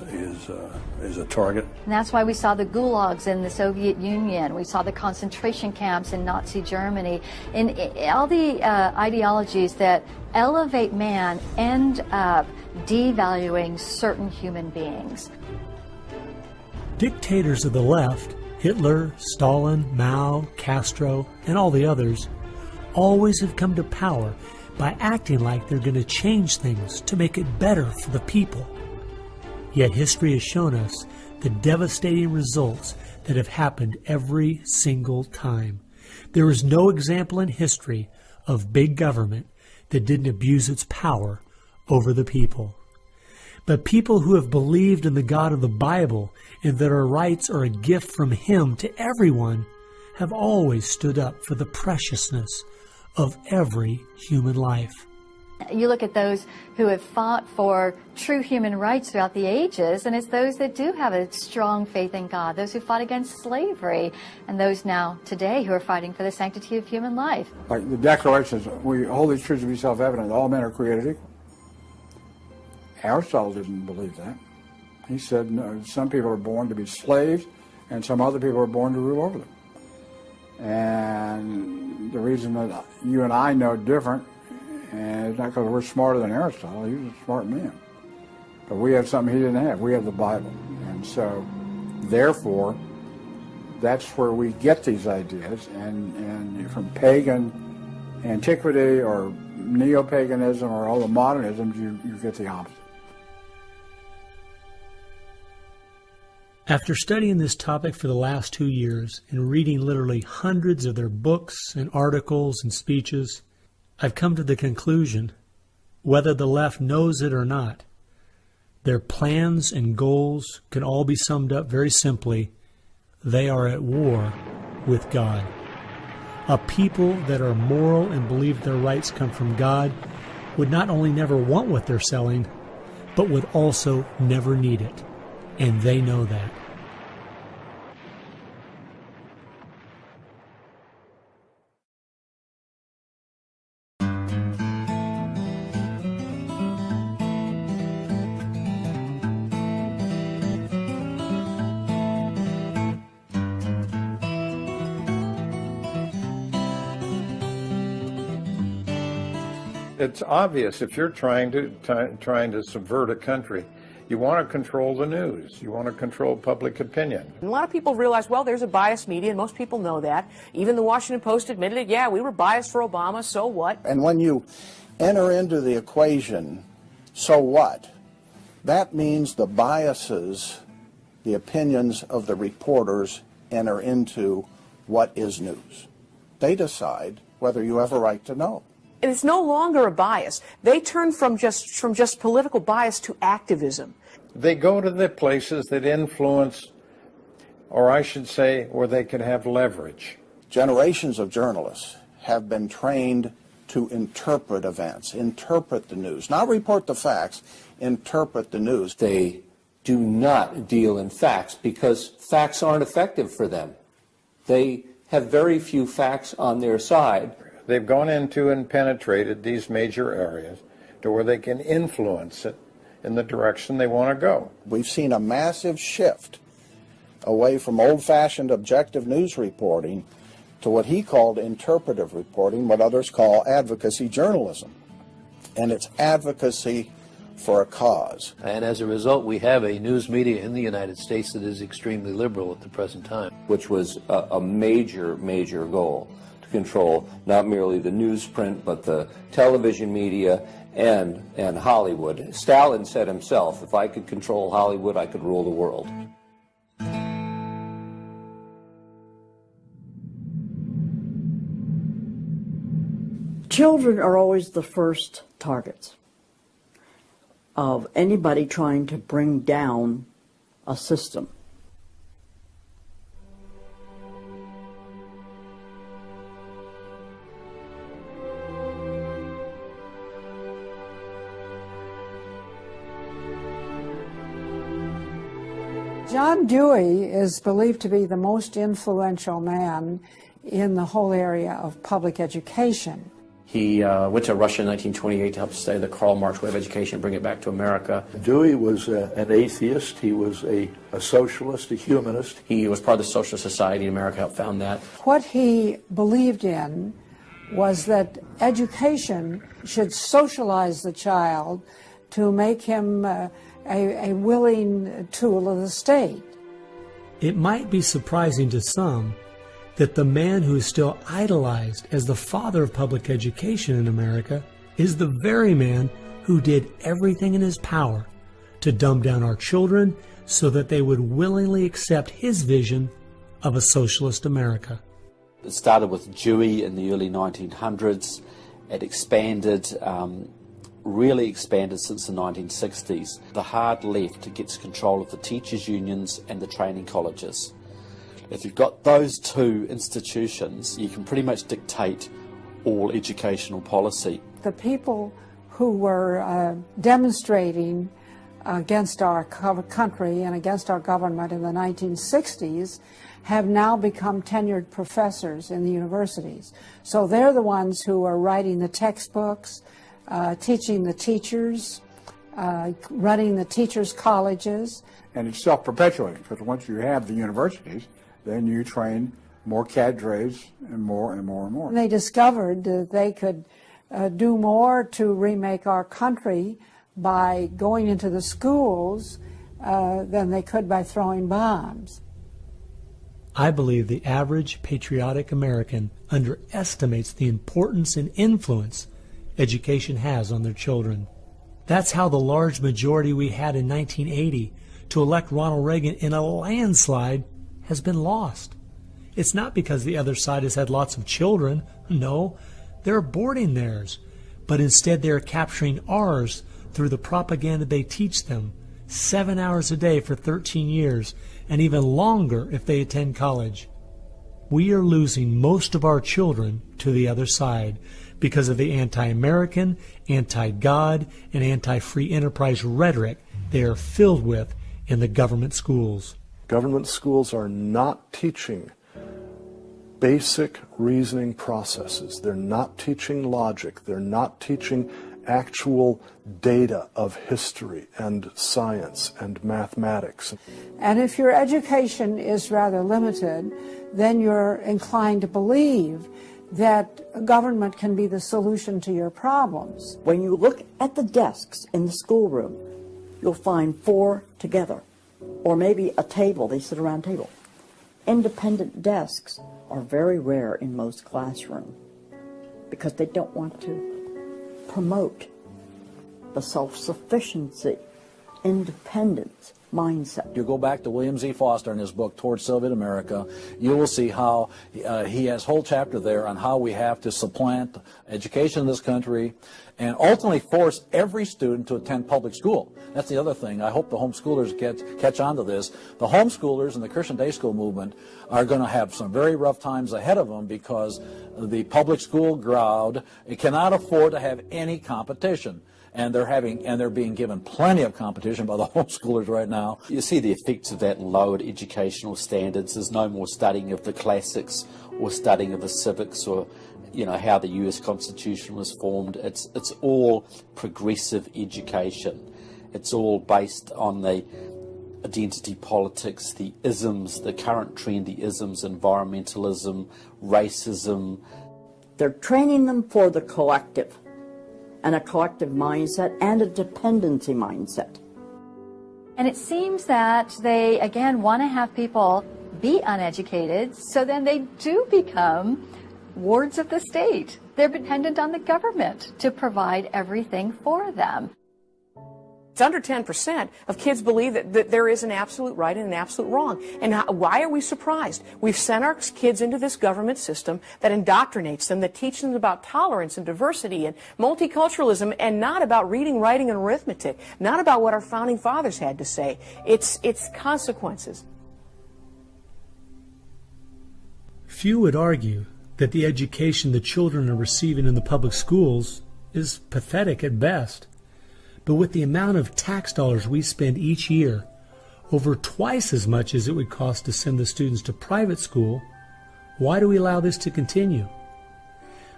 a target. And that's why we saw the gulags in the Soviet Union. We saw the concentration camps in Nazi Germany. And all the ideologies that elevate man end up devaluing certain human beings. Dictators of the left, Hitler, Stalin, Mao, Castro, and all the others, always have come to power by acting like they're going to change things to make it better for the people. Yet history has shown us the devastating results that have happened every single time. There is no example in history of big government that didn't abuse its power over the people. But people who have believed in the God of the Bible and that our rights are a gift from Him to everyone have always stood up for the preciousness of every human life. You look at those who have fought for true human rights throughout the ages, and it's those that do have a strong faith in God, those who fought against slavery, and those now today who are fighting for the sanctity of human life. Like the Declaration says, we hold these truths to be self-evident, all men are created equal. Aristotle didn't believe that. He said, no, some people are born to be slaves, and some other people are born to rule over them. And the reason that you and I know different, and it's not because we're smarter than Aristotle, he was a smart man. But we have something he didn't have. We have the Bible. And so, therefore, that's where we get these ideas. And from pagan antiquity or neo-paganism or all the modernisms, you get the opposite. After studying this topic for the last 2 years and reading literally hundreds of their books and articles and speeches, I've come to the conclusion, whether the left knows it or not, their plans and goals can all be summed up very simply. They are at war with God. A people that are moral and believe their rights come from God would not only never want what they're selling, but would also never need it. And they know that. It's obvious if you're trying to subvert a country, you want to control the news. You want to control public opinion. And a lot of people realize, well, there's a biased media, and most people know that. Even the Washington Post admitted it. Yeah, we were biased for Obama, so what? And when you enter into the equation, so what? That means the biases, the opinions of the reporters enter into what is news. They decide whether you have a right to know. And it's no longer a bias. They turn from just political bias to activism. They go to the places that influence, or I should say, where they can have leverage. Generations of journalists have been trained to interpret events, interpret the news, not report the facts, interpret the news. They do not deal in facts because facts aren't effective for them. They have very few facts on their side. They've gone into and penetrated these major areas to where they can influence it in the direction they want to go. We've seen a massive shift away from old-fashioned objective news reporting to what he called interpretive reporting, what others call advocacy journalism. And it's advocacy for a cause. And as a result, we have a news media in the United States that is extremely liberal at the present time. Which was a major, major goal, to control not merely the newsprint, but the television media and Hollywood. Stalin said himself, if I could control Hollywood, I could rule the world. Children are always the first targets of anybody trying to bring down a system. John Dewey is believed to be the most influential man in the whole area of public education. He went to Russia in 1928 to help study the Karl Marx way of education and bring it back to America. Dewey was an atheist. He was a socialist, a humanist. He was part of the Socialist Society in America, helped found that. What he believed in was that education should socialize the child to make him a willing tool of the state. It might be surprising to some that the man who is still idolized as the father of public education in America is the very man who did everything in his power to dumb down our children so that they would willingly accept his vision of a socialist America. It started with Dewey in the early 1900s. It expanded, really expanded since the 1960s. The hard left gets control of the teachers' unions and the training colleges. If you've got those two institutions, you can pretty much dictate all educational policy. The people who were demonstrating against our country and against our government in the 1960s have now become tenured professors in the universities. So they're the ones who are writing the textbooks, teaching the teachers, running the teachers' colleges. And it's self-perpetuating, because once you have the universities, then you train more cadres and more and more and more. And they discovered that they could do more to remake our country by going into the schools than they could by throwing bombs. I believe the average patriotic American underestimates the importance and influence education has on their children. That's how the large majority we had in 1980 to elect Ronald Reagan in a landslide has been lost. It's not because the other side has had lots of children. No, they're aborting theirs. But instead they're capturing ours through the propaganda they teach them, 7 hours a day for 13 years, and even longer if they attend college. We are losing most of our children to the other side because of the anti-American, anti-God, and anti-free enterprise rhetoric they are filled with in the government schools. Government schools are not teaching basic reasoning processes. They're not teaching logic. They're not teaching actual data of history and science and mathematics. And if your education is rather limited, then you're inclined to believe that government can be the solution to your problems. When you look at the desks in the schoolroom, you'll find 4 together, or maybe a table, they sit around a table. Independent desks are very rare in most classrooms because they don't want to promote the self-sufficiency, independence mindset. You go back to William Z. Foster in his book, Towards Soviet America, you will see how he has a whole chapter there on how we have to supplant education in this country and ultimately force every student to attend public school. That's the other thing. I hope the homeschoolers catch on to this. The homeschoolers and the Christian day school movement are going to have some very rough times ahead of them because the public school crowd cannot afford to have any competition. And they're being given plenty of competition by the homeschoolers right now. You see the effects of that in lowered educational standards. There's no more studying of the classics or studying of the civics or you know, how the US Constitution was formed. It's all progressive education. It's all based on the identity politics, the isms, the current trendy isms, environmentalism, racism. They're training them for the collective, and a collective mindset and a dependency mindset. And it seems that they, again, want to have people be uneducated, so then they do become wards of the state. They're dependent on the government to provide everything for them. It's under 10% of kids believe that there is an absolute right and an absolute wrong. And why are we surprised? We've sent our kids into this government system that indoctrinates them, that teaches them about tolerance and diversity and multiculturalism, and not about reading, writing, and arithmetic, not about what our founding fathers had to say. It's consequences. Few would argue that the education the children are receiving in the public schools is pathetic at best. But with the amount of tax dollars we spend each year, over twice as much as it would cost to send the students to private school, why do we allow this to continue?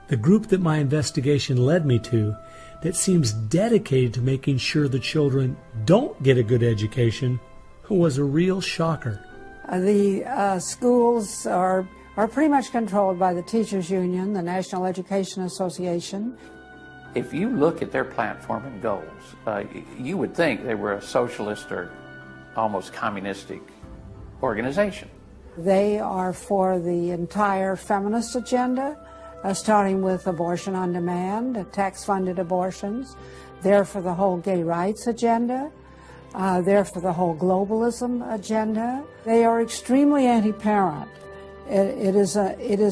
The group that my investigation led me to, that seems dedicated to making sure the children don't get a good education, was a real shocker. The schools are pretty much controlled by the Teachers Union, the National Education Association. If you look at their platform and goals, you would think they were a socialist or almost communistic organization. They are for the entire feminist agenda, starting with abortion on demand, tax-funded abortions. They're for the whole gay rights agenda. They're for the whole globalism agenda. They are extremely anti-parent. It is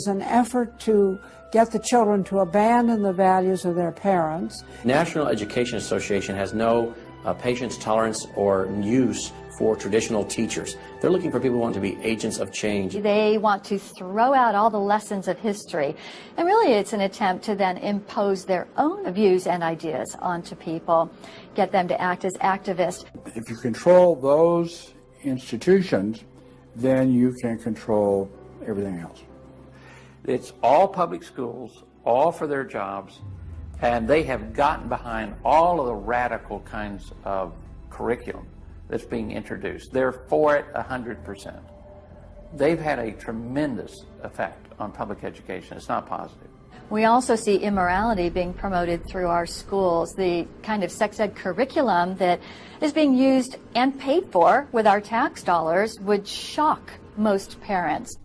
an effort to get the children to abandon the values of their parents. National Education Association has no patience, tolerance, or use for traditional teachers. They're looking for people who want to be agents of change. They want to throw out all the lessons of history. And really it's an attempt to then impose their own views and ideas onto people, get them to act as activists. If you control those institutions, then you can control everything else. It's all public schools, all for their jobs, and they have gotten behind all of the radical kinds of curriculum that's being introduced. They're for it 100%. They've had a tremendous effect on public education. It's not positive. We also see immorality being promoted through our schools. The kind of sex ed curriculum that is being used and paid for with our tax dollars would shock most parents.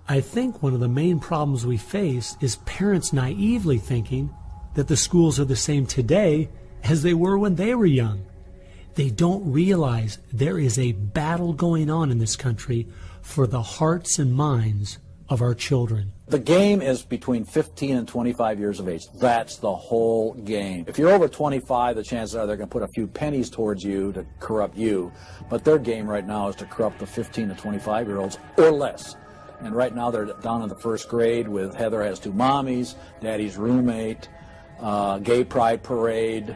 I think one of the main problems we face is parents naively thinking that the schools are the same today as they were when they were young. They don't realize there is a battle going on in this country for the hearts and minds of our children. The game is between 15 and 25 years of age. That's the whole game. If you're over 25, the chances are they're going to put a few pennies towards you to corrupt you. But their game right now is to corrupt the 15 to 25-year-olds or less. And right now they're down in the first grade with Heather Has Two Mommies, Daddy's Roommate, Gay Pride Parade,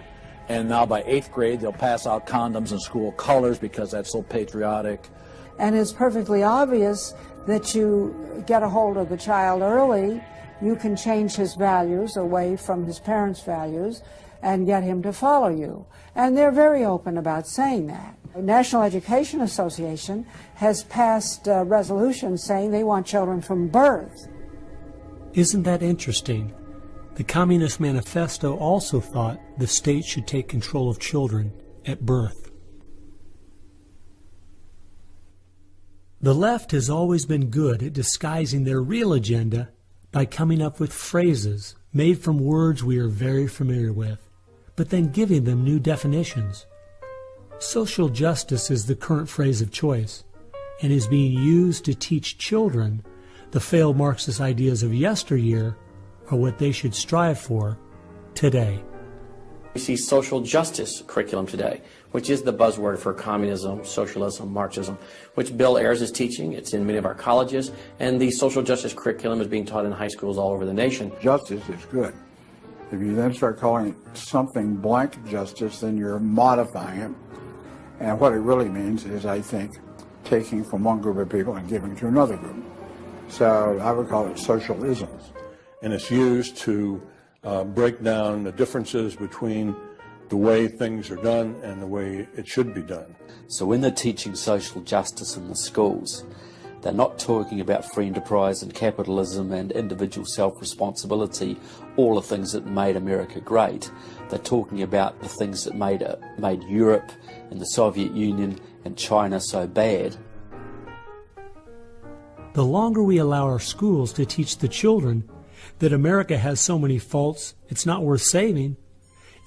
and now by 8th grade they'll pass out condoms in school colors because that's so patriotic. And it's perfectly obvious that you get a hold of the child early, you can change his values away from his parents' values and get him to follow you. And they're very open about saying that. The National Education Association has passed resolutions saying they want children from birth. Isn't that interesting? The Communist Manifesto also thought the state should take control of children at birth. The left has always been good at disguising their real agenda by coming up with phrases made from words we are very familiar with, but then giving them new definitions. Social justice is the current phrase of choice and is being used to teach children the failed Marxist ideas of yesteryear are what they should strive for today. We see social justice curriculum today, which is the buzzword for communism, socialism, Marxism, which Bill Ayers is teaching. It's in many of our colleges, and the social justice curriculum is being taught in high schools all over the nation. Justice is good. If you then start calling it something blank justice, then you're modifying it. And what it really means is, I think, taking from one group of people and giving to another group. So I would call it socialisms. and it's used to break down the differences between the way things are done and the way it should be done. So when they're teaching social justice in the schools, they're not talking about free enterprise and capitalism and individual self-responsibility, all the things that made America great. They're talking about the things that made Europe and the Soviet Union and China so bad. The longer we allow our schools to teach the children that America has so many faults it's not worth saving,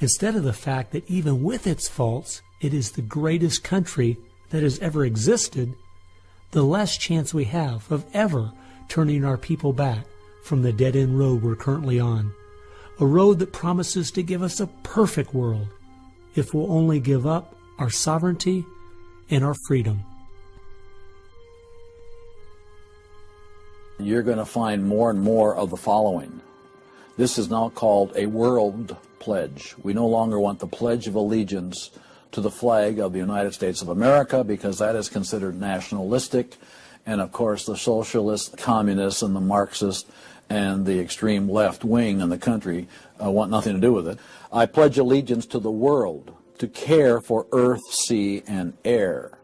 instead of the fact that even with its faults, it is the greatest country that has ever existed, the less chance we have of ever turning our people back from the dead-end road we're currently on, a road that promises to give us a perfect world if we'll only give up our sovereignty and our freedom. You're going to find more and more of the following. This is now called a world pledge. We no longer want the Pledge of Allegiance to the flag of the United States of America because that is considered nationalistic, and of course the socialists, communists, and the Marxists and the extreme left wing in the country want nothing to do with it. I pledge allegiance to the world, to care for earth, sea, and air,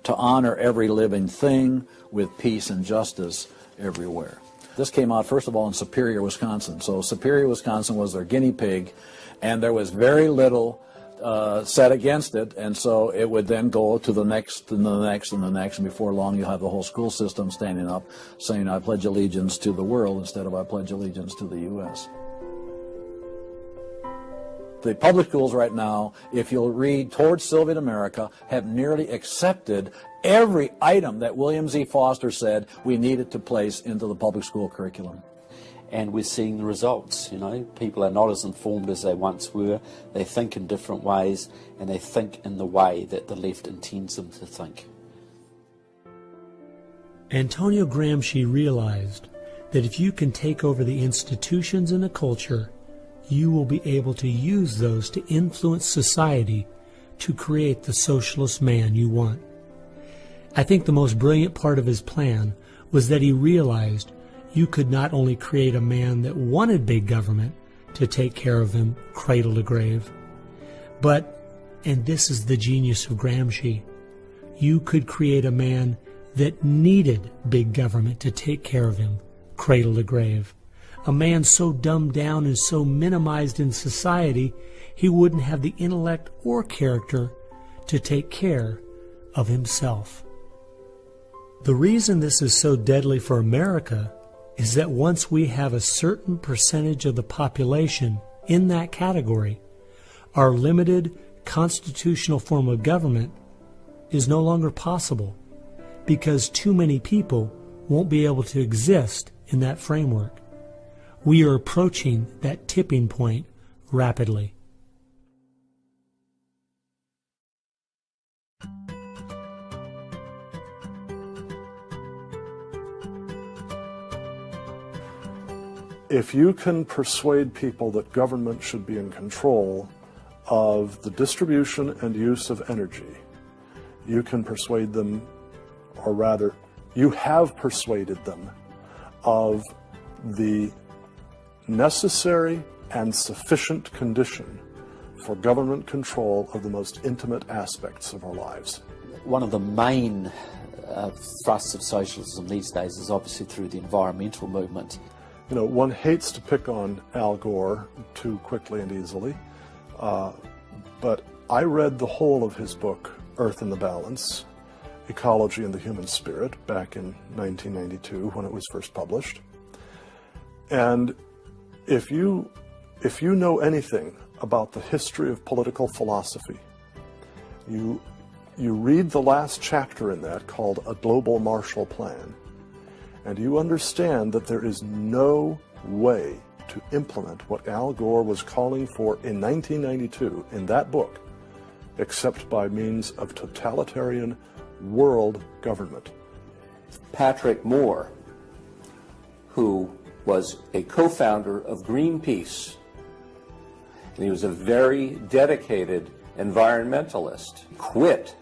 to honor every living thing with peace and justice everywhere. This came out, first of all, in Superior, Wisconsin. So Superior, Wisconsin was their guinea pig, and there was very little said against it, and so it would then go to the next and the next and the next, and before long you'll have the whole school system standing up saying, I pledge allegiance to the world instead of I pledge allegiance to the U.S. The public schools right now, if you'll read Towards Soviet America, have nearly accepted every item that William Z. Foster said we needed to place into the public school curriculum. And we're seeing the results. You know, people are not as informed as they once were. They think in different ways, and they think in the way that the left intends them to think. Antonio Gramsci realized that if you can take over the institutions in a culture, you will be able to use those to influence society to create the socialist man you want. I think the most brilliant part of his plan was that he realized you could not only create a man that wanted big government to take care of him cradle to grave, but, and this is the genius of Gramsci, you could create a man that needed big government to take care of him cradle to grave. A man so dumbed down and so minimized in society, he wouldn't have the intellect or character to take care of himself. The reason this is so deadly for America is that once we have a certain percentage of the population in that category, our limited constitutional form of government is no longer possible because too many people won't be able to exist in that framework. We are approaching that tipping point rapidly. If you can persuade people that government should be in control of the distribution and use of energy, you can persuade them, or rather, you have persuaded them of the necessary and sufficient condition for government control of the most intimate aspects of our lives. One of the main thrusts of socialism these days is obviously through the environmental movement. You know, one hates to pick on Al Gore too quickly and easily, but I read the whole of his book, Earth in the Balance, Ecology and the Human Spirit, back in 1992 when it was first published. And if you know anything about the history of political philosophy, you read the last chapter in that called A Global Marshall Plan, and you understand that there is no way to implement what Al Gore was calling for in 1992 in that book, except by means of totalitarian world government. Patrick Moore, who was a co-founder of Greenpeace, and he was a very dedicated environmentalist, quit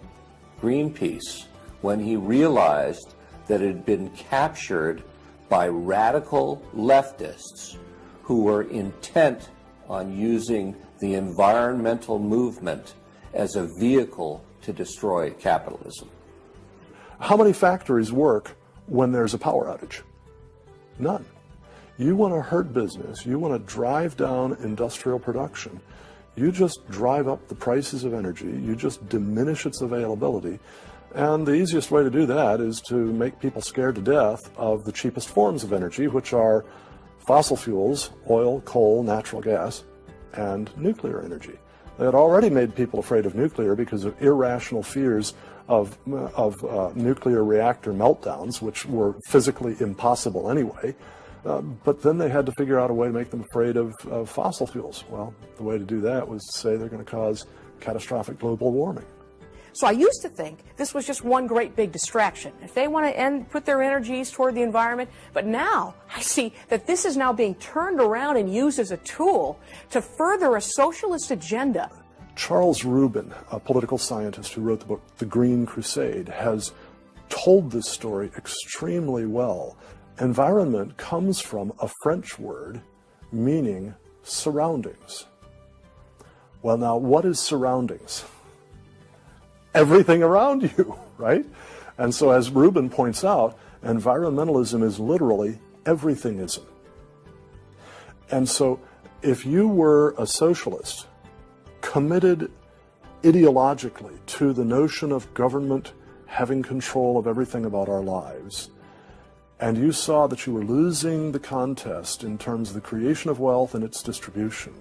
Greenpeace when he realized that it had been captured by radical leftists who were intent on using the environmental movement as a vehicle to destroy capitalism. How many factories work when there's a power outage? None. You want to hurt business, you want to drive down industrial production, you just drive up the prices of energy, you just diminish its availability, and the easiest way to do that is to make people scared to death of the cheapest forms of energy, which are fossil fuels, oil, coal, natural gas, and nuclear energy. They had already made people afraid of nuclear because of irrational fears of nuclear reactor meltdowns, which were physically impossible anyway. But then they had to figure out a way to make them afraid of fossil fuels. Well, the way to do that was to say they're going to cause catastrophic global warming. So I used to think this was just one great big distraction. If they want to put their energies toward the environment, but now I see that this is now being turned around and used as a tool to further a socialist agenda. Charles Rubin, a political scientist who wrote the book The Green Crusade, has told this story extremely well. Environment comes from a French word meaning surroundings. Well, now, what is surroundings? Everything around you, right? And so, as Rubin points out, environmentalism is literally everythingism. And so, if you were a socialist, committed ideologically to the notion of government having control of everything about our lives, and you saw that you were losing the contest in terms of the creation of wealth and its distribution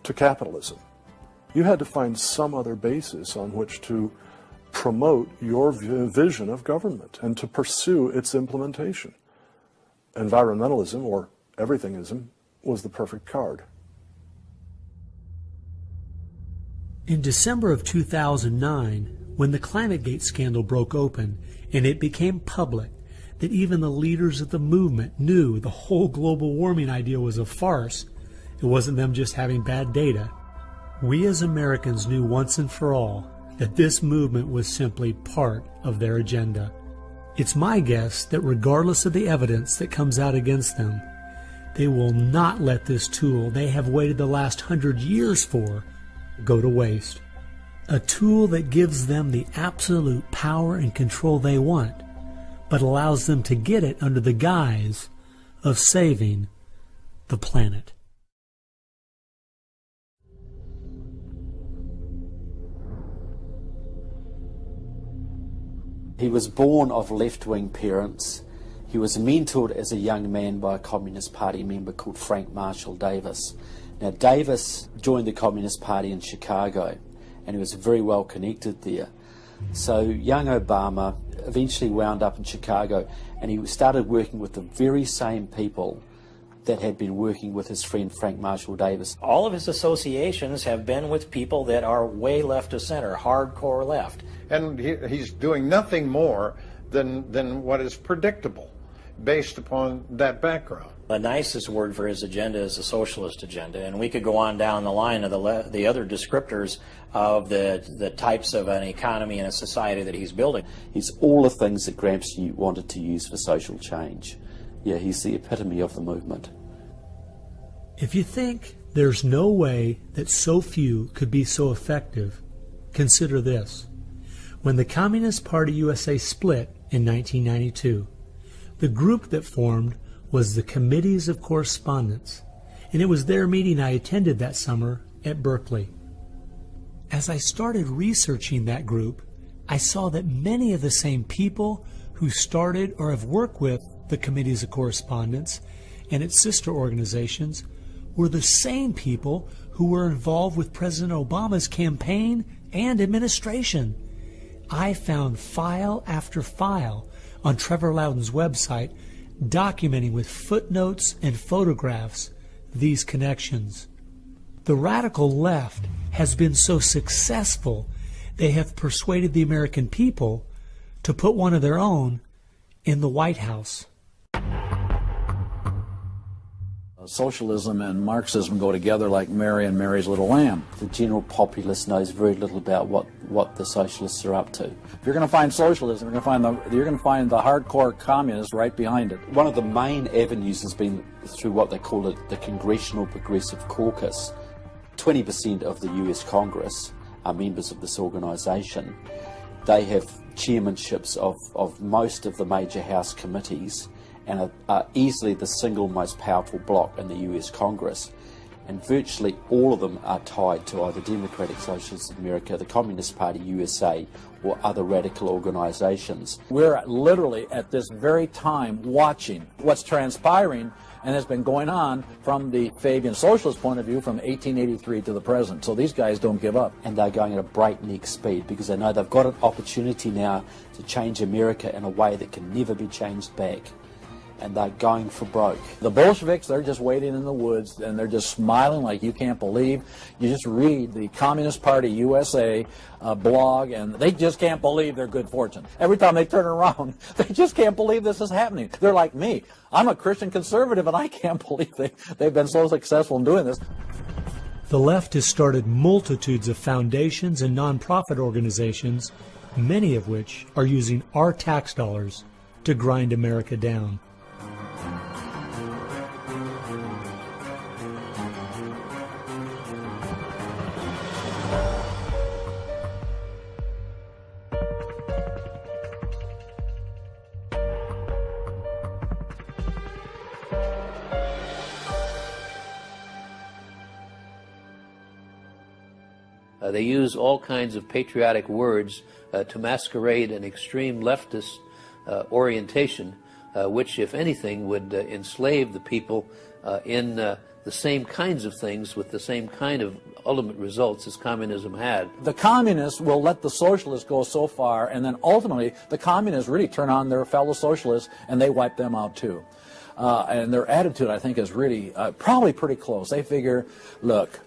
to capitalism, you had to find some other basis on which to promote your vision of government and to pursue its implementation. Environmentalism, or everythingism, was the perfect card. In December of 2009, when the ClimateGate scandal broke open and it became public that even the leaders of the movement knew the whole global warming idea was a farce, it wasn't them just having bad data, we as Americans knew once and for all that this movement was simply part of their agenda. It's my guess that regardless of the evidence that comes out against them, they will not let this tool they have waited the last 100 years for go to waste. A tool that gives them the absolute power and control they want, but allows them to get it under the guise of saving the planet. He was born of left-wing parents. He was mentored as a young man by a Communist Party member called Frank Marshall Davis. Now, Davis joined the Communist Party in Chicago, and he was very well connected there. So young Obama eventually wound up in Chicago, and he started working with the very same people that had been working with his friend Frank Marshall Davis. All of his associations have been with people that are way left of center, hardcore left. And he's doing nothing more than what is predictable based upon that background. The nicest word for his agenda is a socialist agenda, and we could go on down the line of the other descriptors of the types of an economy and a society that he's building. He's all the things that Gramsci wanted to use for social change. Yeah, he's the epitome of the movement. If you think there's no way that so few could be so effective, consider this. When the Communist Party USA split in 1992, the group that formed was the Committees of Correspondence, and it was their meeting I attended that summer at Berkeley. As I started researching that group, I saw that many of the same people who started or have worked with the Committees of Correspondence and its sister organizations were the same people who were involved with President Obama's campaign and administration. I found file after file on Trevor Loudon's website documenting with footnotes and photographs these connections. The radical left has been so successful they have persuaded the American people to put one of their own in the White House. socialism and Marxism go together like Mary and Mary's little lamb. The general populace knows very little about what the socialists are up to. If you're going to find socialism, you're going to find the hardcore communists right behind it. One of the main avenues has been through what they call the Congressional Progressive Caucus. 20% of the US Congress are members of this organisation. They have chairmanships of most of the major House committees and are easily the single most powerful bloc in the US Congress. And virtually all of them are tied to either Democratic Socialists of America, the Communist Party USA, or other radical organisations. We're literally at this very time watching what's transpiring and has been going on from the Fabian socialist point of view from 1883 to the present. So these guys don't give up. And they're going at a breakneck speed because they know they've got an opportunity now to change America in a way that can never be changed back. And they're going for broke. The Bolsheviks, they're just waiting in the woods and they're just smiling like you can't believe. You just read the Communist Party USA blog and they just can't believe their good fortune. Every time they turn around, they just can't believe this is happening. They're like me. I'm a Christian conservative and I can't believe they've been so successful in doing this. The left has started multitudes of foundations and nonprofit organizations, many of which are using our tax dollars to grind America down. They use all kinds of patriotic words to masquerade an extreme leftist orientation, which, if anything, would enslave the people in the same kinds of things with the same kind of ultimate results as communism had. The communists will let the socialists go so far, and then ultimately the communists really turn on their fellow socialists and they wipe them out too. And their attitude, I think, is really probably pretty close. They figure, look,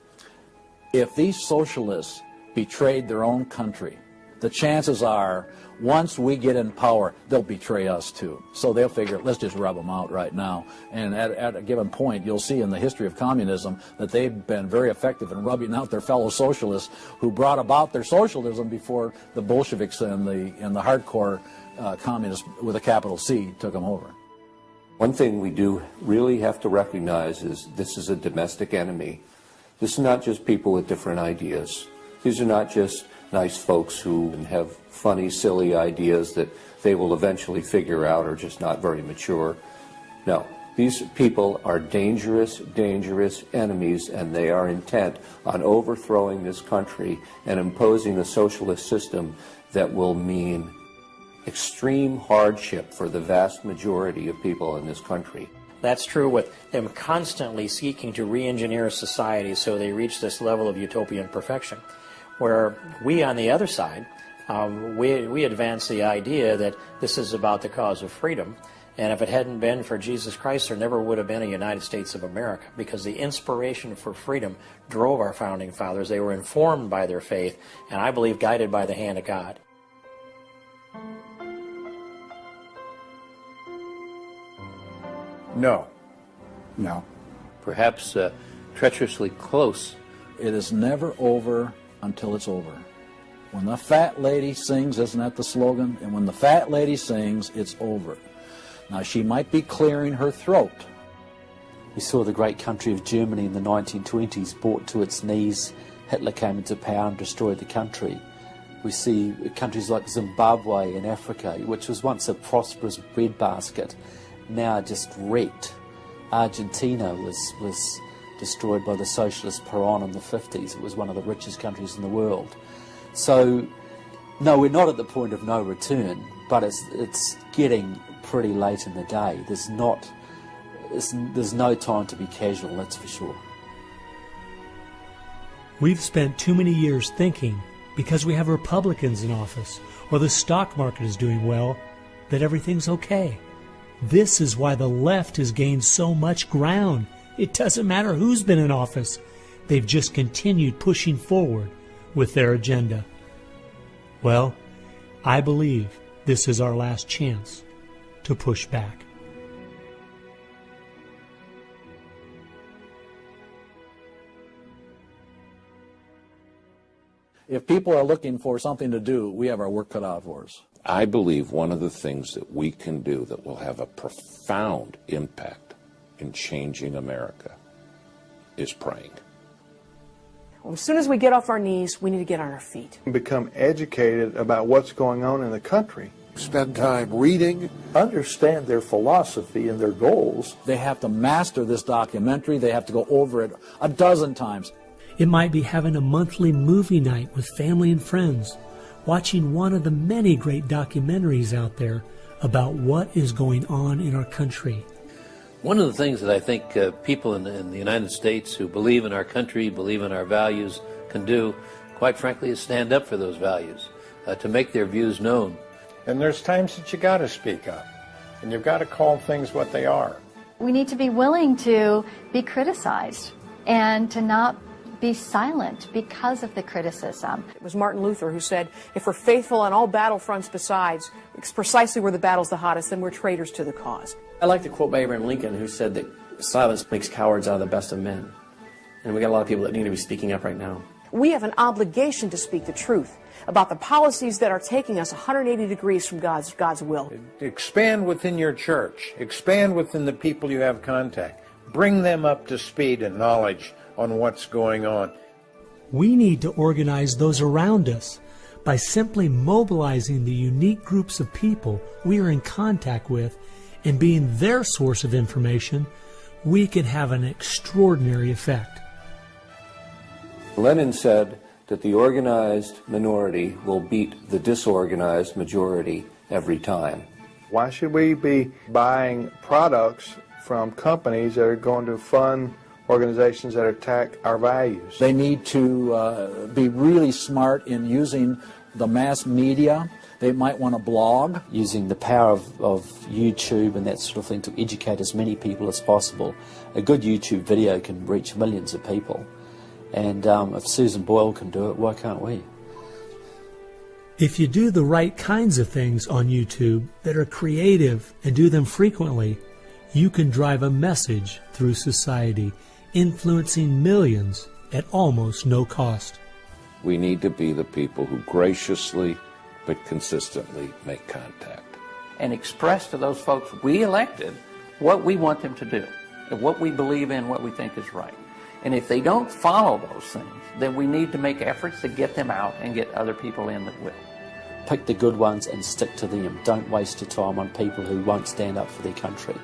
if these socialists betrayed their own country, the chances are, once we get in power, they'll betray us too. So they'll figure, let's just rub them out right now. And at a given point, you'll see in the history of communism that they've been very effective in rubbing out their fellow socialists who brought about their socialism before the Bolsheviks and the hardcore communists with a capital C took them over. One thing we do really have to recognize is this is a domestic enemy. This is not just people with different ideas. These are not just nice folks who have funny, silly ideas that they will eventually figure out are just not very mature. No, these people are dangerous, dangerous enemies, and they are intent on overthrowing this country and imposing a socialist system that will mean extreme hardship for the vast majority of people in this country. That's true with them constantly seeking to re-engineer society so they reach this level of utopian perfection. Where we, on the other side, we advance the idea that this is about the cause of freedom, and if it hadn't been for Jesus Christ, there never would have been a United States of America, because the inspiration for freedom drove our founding fathers. They were informed by their faith, and I believe guided by the hand of God. No. No. Perhaps treacherously close. It is never over until it's over. When the fat lady sings, isn't that the slogan? And when the fat lady sings, it's over. Now, she might be clearing her throat. We saw the great country of Germany in the 1920s brought to its knees. Hitler came into power and destroyed the country. We see countries like Zimbabwe in Africa, which was once a prosperous breadbasket, now just wrecked. Argentina was destroyed by the socialist Perón in the 50s. It was one of the richest countries in the world. So, no, we're not at the point of no return, but it's getting pretty late in the day. There's no time to be casual, that's for sure. We've spent too many years thinking, because we have Republicans in office, or the stock market is doing well, that everything's okay. This is why the left has gained so much ground. It doesn't matter who's been in office. They've just continued pushing forward with their agenda. Well, I believe this is our last chance to push back. If people are looking for something to do, we have our work cut out for us. I believe one of the things that we can do that will have a profound impact in changing America is praying. Well, as soon as we get off our knees, we need to get on our feet. Become educated about what's going on in the country. Spend time reading, understand their philosophy and their goals. They have to master this documentary. They have to go over it a dozen times. It might be having a monthly movie night with family and friends, watching one of the many great documentaries out there about what is going on in our country. One of the things that I think people in the United States who believe in our country, believe in our values, can do, quite frankly, is stand up for those values, to make their views known. And there's times that you got to speak up, and you've got to call things what they are. We need to be willing to be criticized and to not be silent because of the criticism. It was Martin Luther who said, if we're faithful on all battlefronts besides, it's precisely where the battle's the hottest, then we're traitors to the cause. I like to quote by Abraham Lincoln, who said that silence makes cowards out of the best of men. And we got a lot of people that need to be speaking up right now. We have an obligation to speak the truth about the policies that are taking us 180 degrees from God's will. Expand within your church. Expand within the people you have contact. Bring them up to speed and knowledge on what's going on. We need to organize those around us by simply mobilizing the unique groups of people we are in contact with and being their source of information. We can have an extraordinary effect. Lenin said that the organized minority will beat the disorganized majority every time. Why should we be buying products from companies that are going to fund organizations that attack our values? They need to be really smart in using the mass media. They might want to blog. Using the power of YouTube and that sort of thing to educate as many people as possible. A good YouTube video can reach millions of people. And if Susan Boyle can do it, why can't we? If you do the right kinds of things on YouTube that are creative and do them frequently, you can drive a message through society, influencing millions at almost no cost. We need to be the people who graciously but consistently make contact. And express to those folks we elected what we want them to do, and what we believe in, what we think is right. And if they don't follow those things, then we need to make efforts to get them out and get other people in that will. Pick the good ones and stick to them. Don't waste your time on people who won't stand up for their country.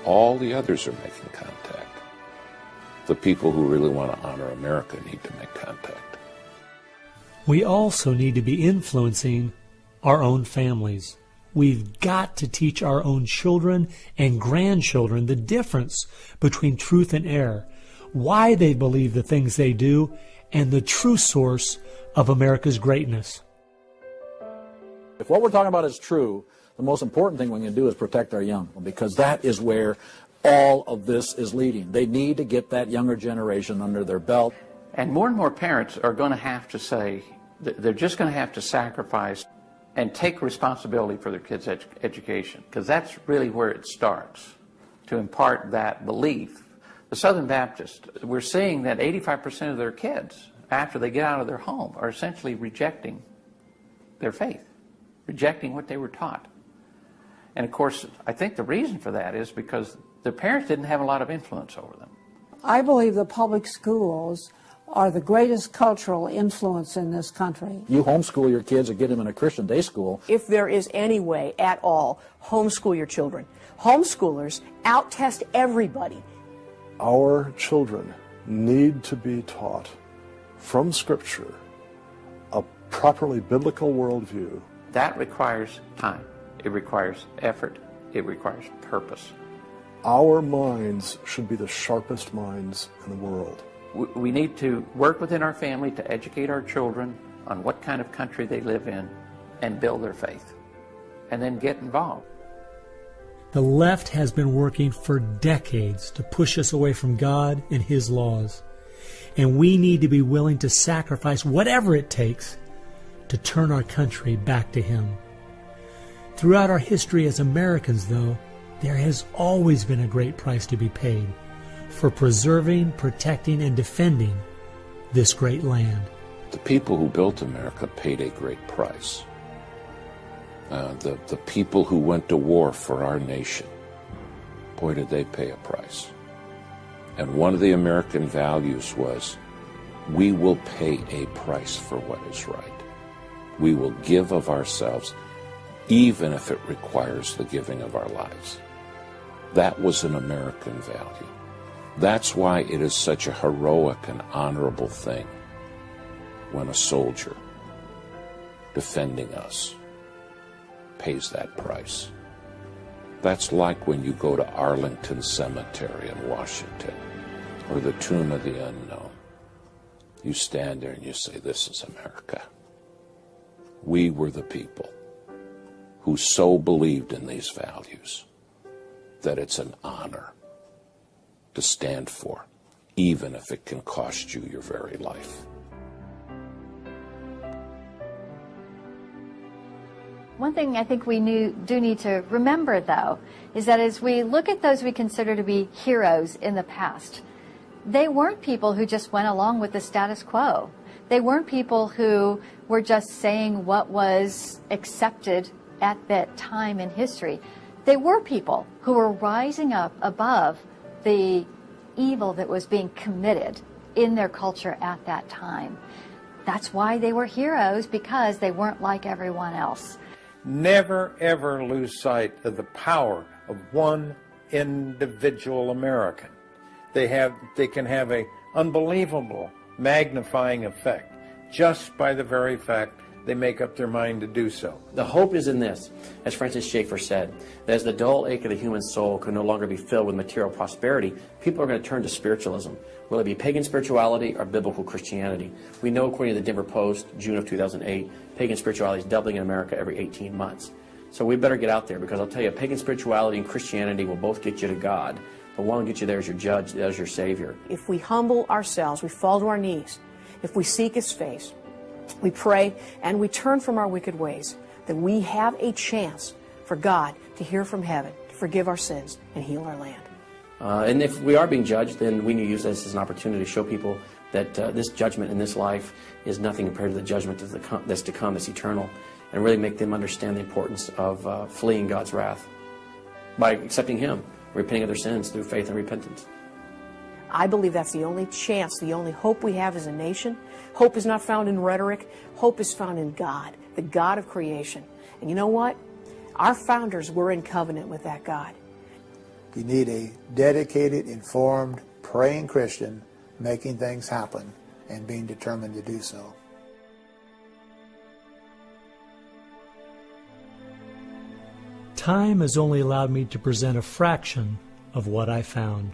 All the others are making contact. The people who really want to honor America need to make contact. We also need to be influencing our own families. We've got to teach our own children and grandchildren the difference between truth and error, why they believe the things they do, and the true source of America's greatness. If what we're talking about is true, the most important thing we can do is protect our young, because that is where all of this is leading. They need to get that younger generation under their belt. And more parents are going to have to say, they're just going to have to sacrifice and take responsibility for their kids' education, because that's really where it starts, to impart that belief. The Southern Baptists, we're seeing that 85% of their kids, after they get out of their home, are essentially rejecting their faith, rejecting what they were taught. And of course, I think the reason for that is because their parents didn't have a lot of influence over them. I believe the public schools are the greatest cultural influence in this country. You homeschool your kids or get them in a Christian day school. If there is any way at all, homeschool your children. Homeschoolers out-test everybody. Our children need to be taught from Scripture a properly biblical worldview. That requires time. It requires effort. It requires purpose. Our minds should be the sharpest minds in the world. We need to work within our family to educate our children on what kind of country they live in and build their faith, and then get involved. The left has been working for decades to push us away from God and His laws. And we need to be willing to sacrifice whatever it takes to turn our country back to Him. Throughout our history as Americans, though, there has always been a great price to be paid for preserving, protecting, and defending this great land. the people who built America paid a great price. The people who went to war for our nation, boy, did they pay a price. And one of the American values was, we will pay a price for what is right. We will give of ourselves, even if it requires the giving of our lives. That was an American value. That's why it is such a heroic and honorable thing when a soldier defending us pays that price. That's like when you go to Arlington Cemetery in Washington, or the Tomb of the Unknown. You stand there and you say, this is America. We were the people who so believed in these values that it's an honor to stand for, even if it can cost you your very life. One thing I think we do need to remember, though, is that as we look at those we consider to be heroes in the past, they weren't people who just went along with the status quo. They weren't people who were just saying what was accepted at that time in history. They were people who were rising up above the evil that was being committed in their culture at that time. That's why they were heroes, because they weren't like everyone else. Never, ever lose sight of the power of one individual American. They can have an unbelievable magnifying effect just by the very fact they make up their mind to do so. The hope is in this, as Francis Schaeffer said, that as the dull ache of the human soul can no longer be filled with material prosperity, people are going to turn to spiritualism. Will it be pagan spirituality or biblical Christianity? We know, according to the Denver Post, June of 2008, pagan spirituality is doubling in America every 18 months. So we better get out there, because I'll tell you, pagan spirituality and Christianity will both get you to God, but one will get you there as your judge, as your Savior. If we humble ourselves, we fall to our knees, if we seek His face, we pray, and we turn from our wicked ways, then we have a chance for God to hear from heaven, to forgive our sins, and heal our land. And if we are being judged, then we need to use this as an opportunity to show people that this judgment in this life is nothing compared to the judgment that's to come, that's eternal, and really make them understand the importance of fleeing God's wrath by accepting Him, repenting of their sins through faith and repentance. I believe that's the only chance, the only hope we have as a nation. Hope is not found in rhetoric. Hope is found in God, the God of creation. And you know what? Our founders were in covenant with that God. You need a dedicated, informed, praying Christian making things happen and being determined to do so. Time has only allowed me to present a fraction of what I found.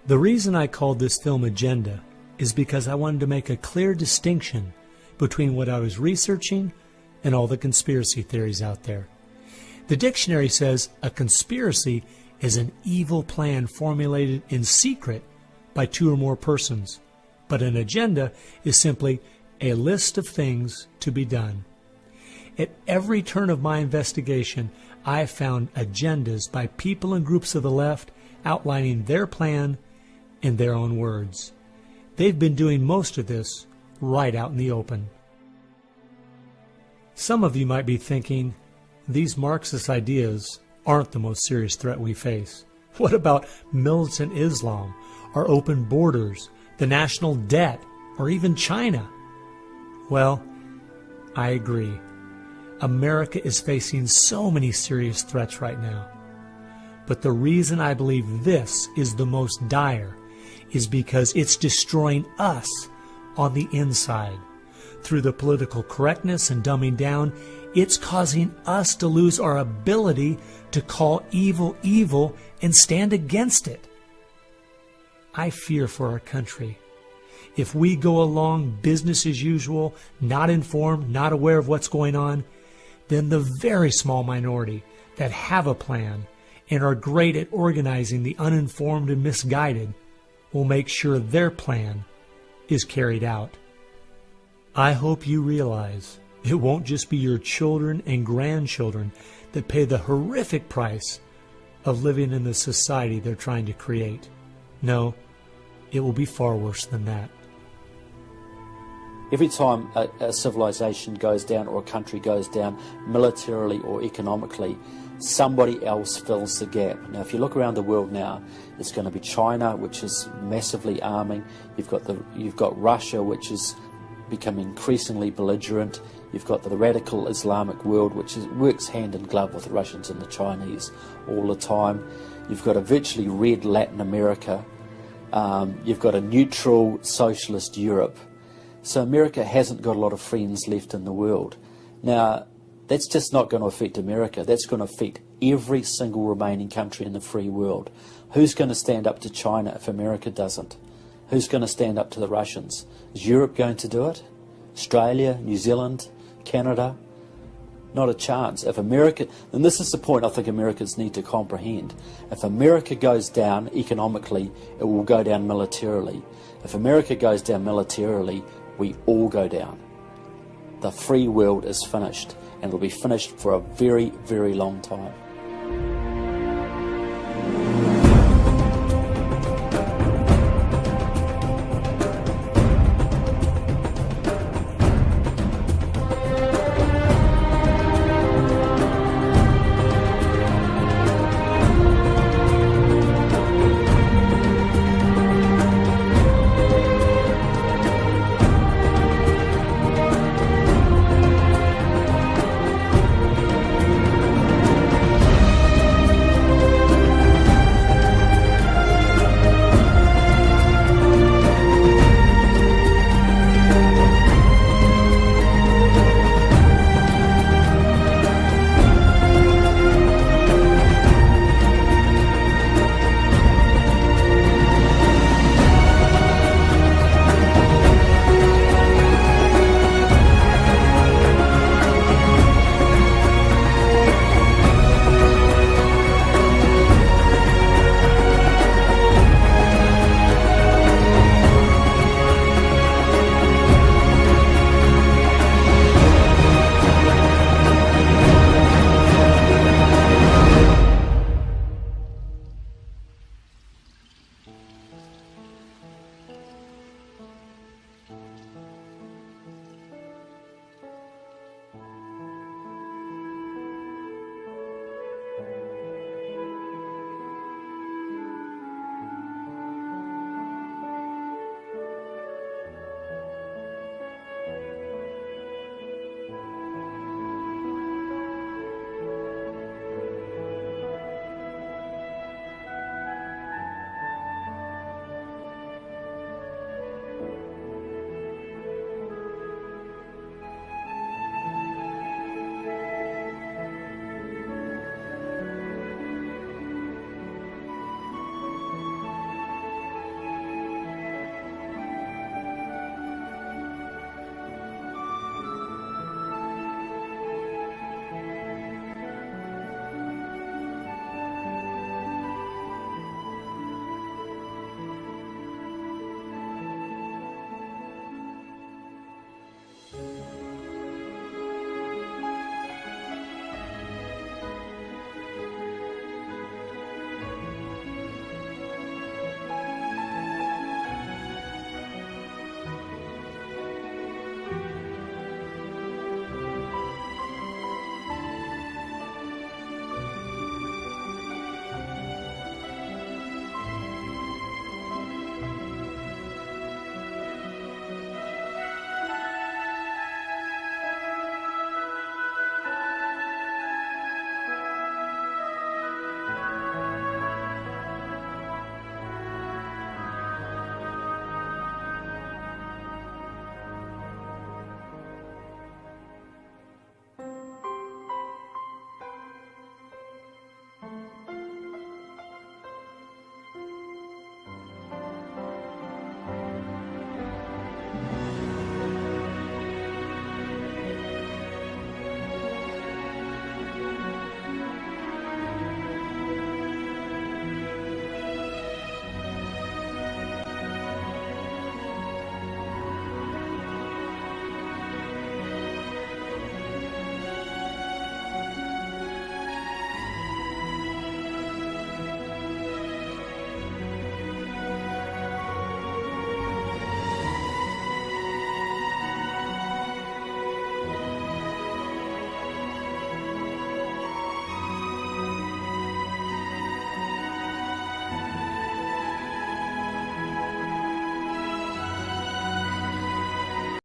The reason I called this film Agenda is because I wanted to make a clear distinction between what I was researching and all the conspiracy theories out there. The dictionary says a conspiracy is an evil plan formulated in secret by two or more persons, but an agenda is simply a list of things to be done. At every turn of my investigation, I found agendas by people and groups of the left outlining their plan in their own words. They've been doing most of this right out in the open. Some of you might be thinking, these Marxist ideas aren't the most serious threat we face. What about militant Islam, our open borders, the national debt, or even China? Well, I agree. America is facing so many serious threats right now. But the reason I believe this is the most dire is because it's destroying us on the inside. Through the political correctness and dumbing down, it's causing us to lose our ability to call evil evil and stand against it. I fear for our country. If we go along business as usual, not informed, not aware of what's going on, then the very small minority that have a plan and are great at organizing the uninformed and misguided will make sure their plan is carried out. I hope you realize it won't just be your children and grandchildren that pay the horrific price of living in the society they're trying to create. No, it will be far worse than that. Every time a civilization goes down or a country goes down militarily or economically, somebody else fills the gap. Now, if you look around the world now, it's going to be China, which is massively arming. You've got Russia, which is becoming increasingly belligerent. You've got the radical Islamic world, which works hand in glove with the Russians and the Chinese all the time. You've got a virtually red Latin America. You've got a neutral socialist Europe. So America hasn't got a lot of friends left in the world. Now, that's just not going to affect America. That's going to affect every single remaining country in the free world. Who's going to stand up to China if America doesn't? Who's going to stand up to the Russians? Is Europe going to do it? Australia, New Zealand, Canada? Not a chance. If America, and this is the point I think Americans need to comprehend, if America goes down economically, it will go down militarily. If America goes down militarily, we all go down. The free world is finished, and it will be finished for a very, very long time.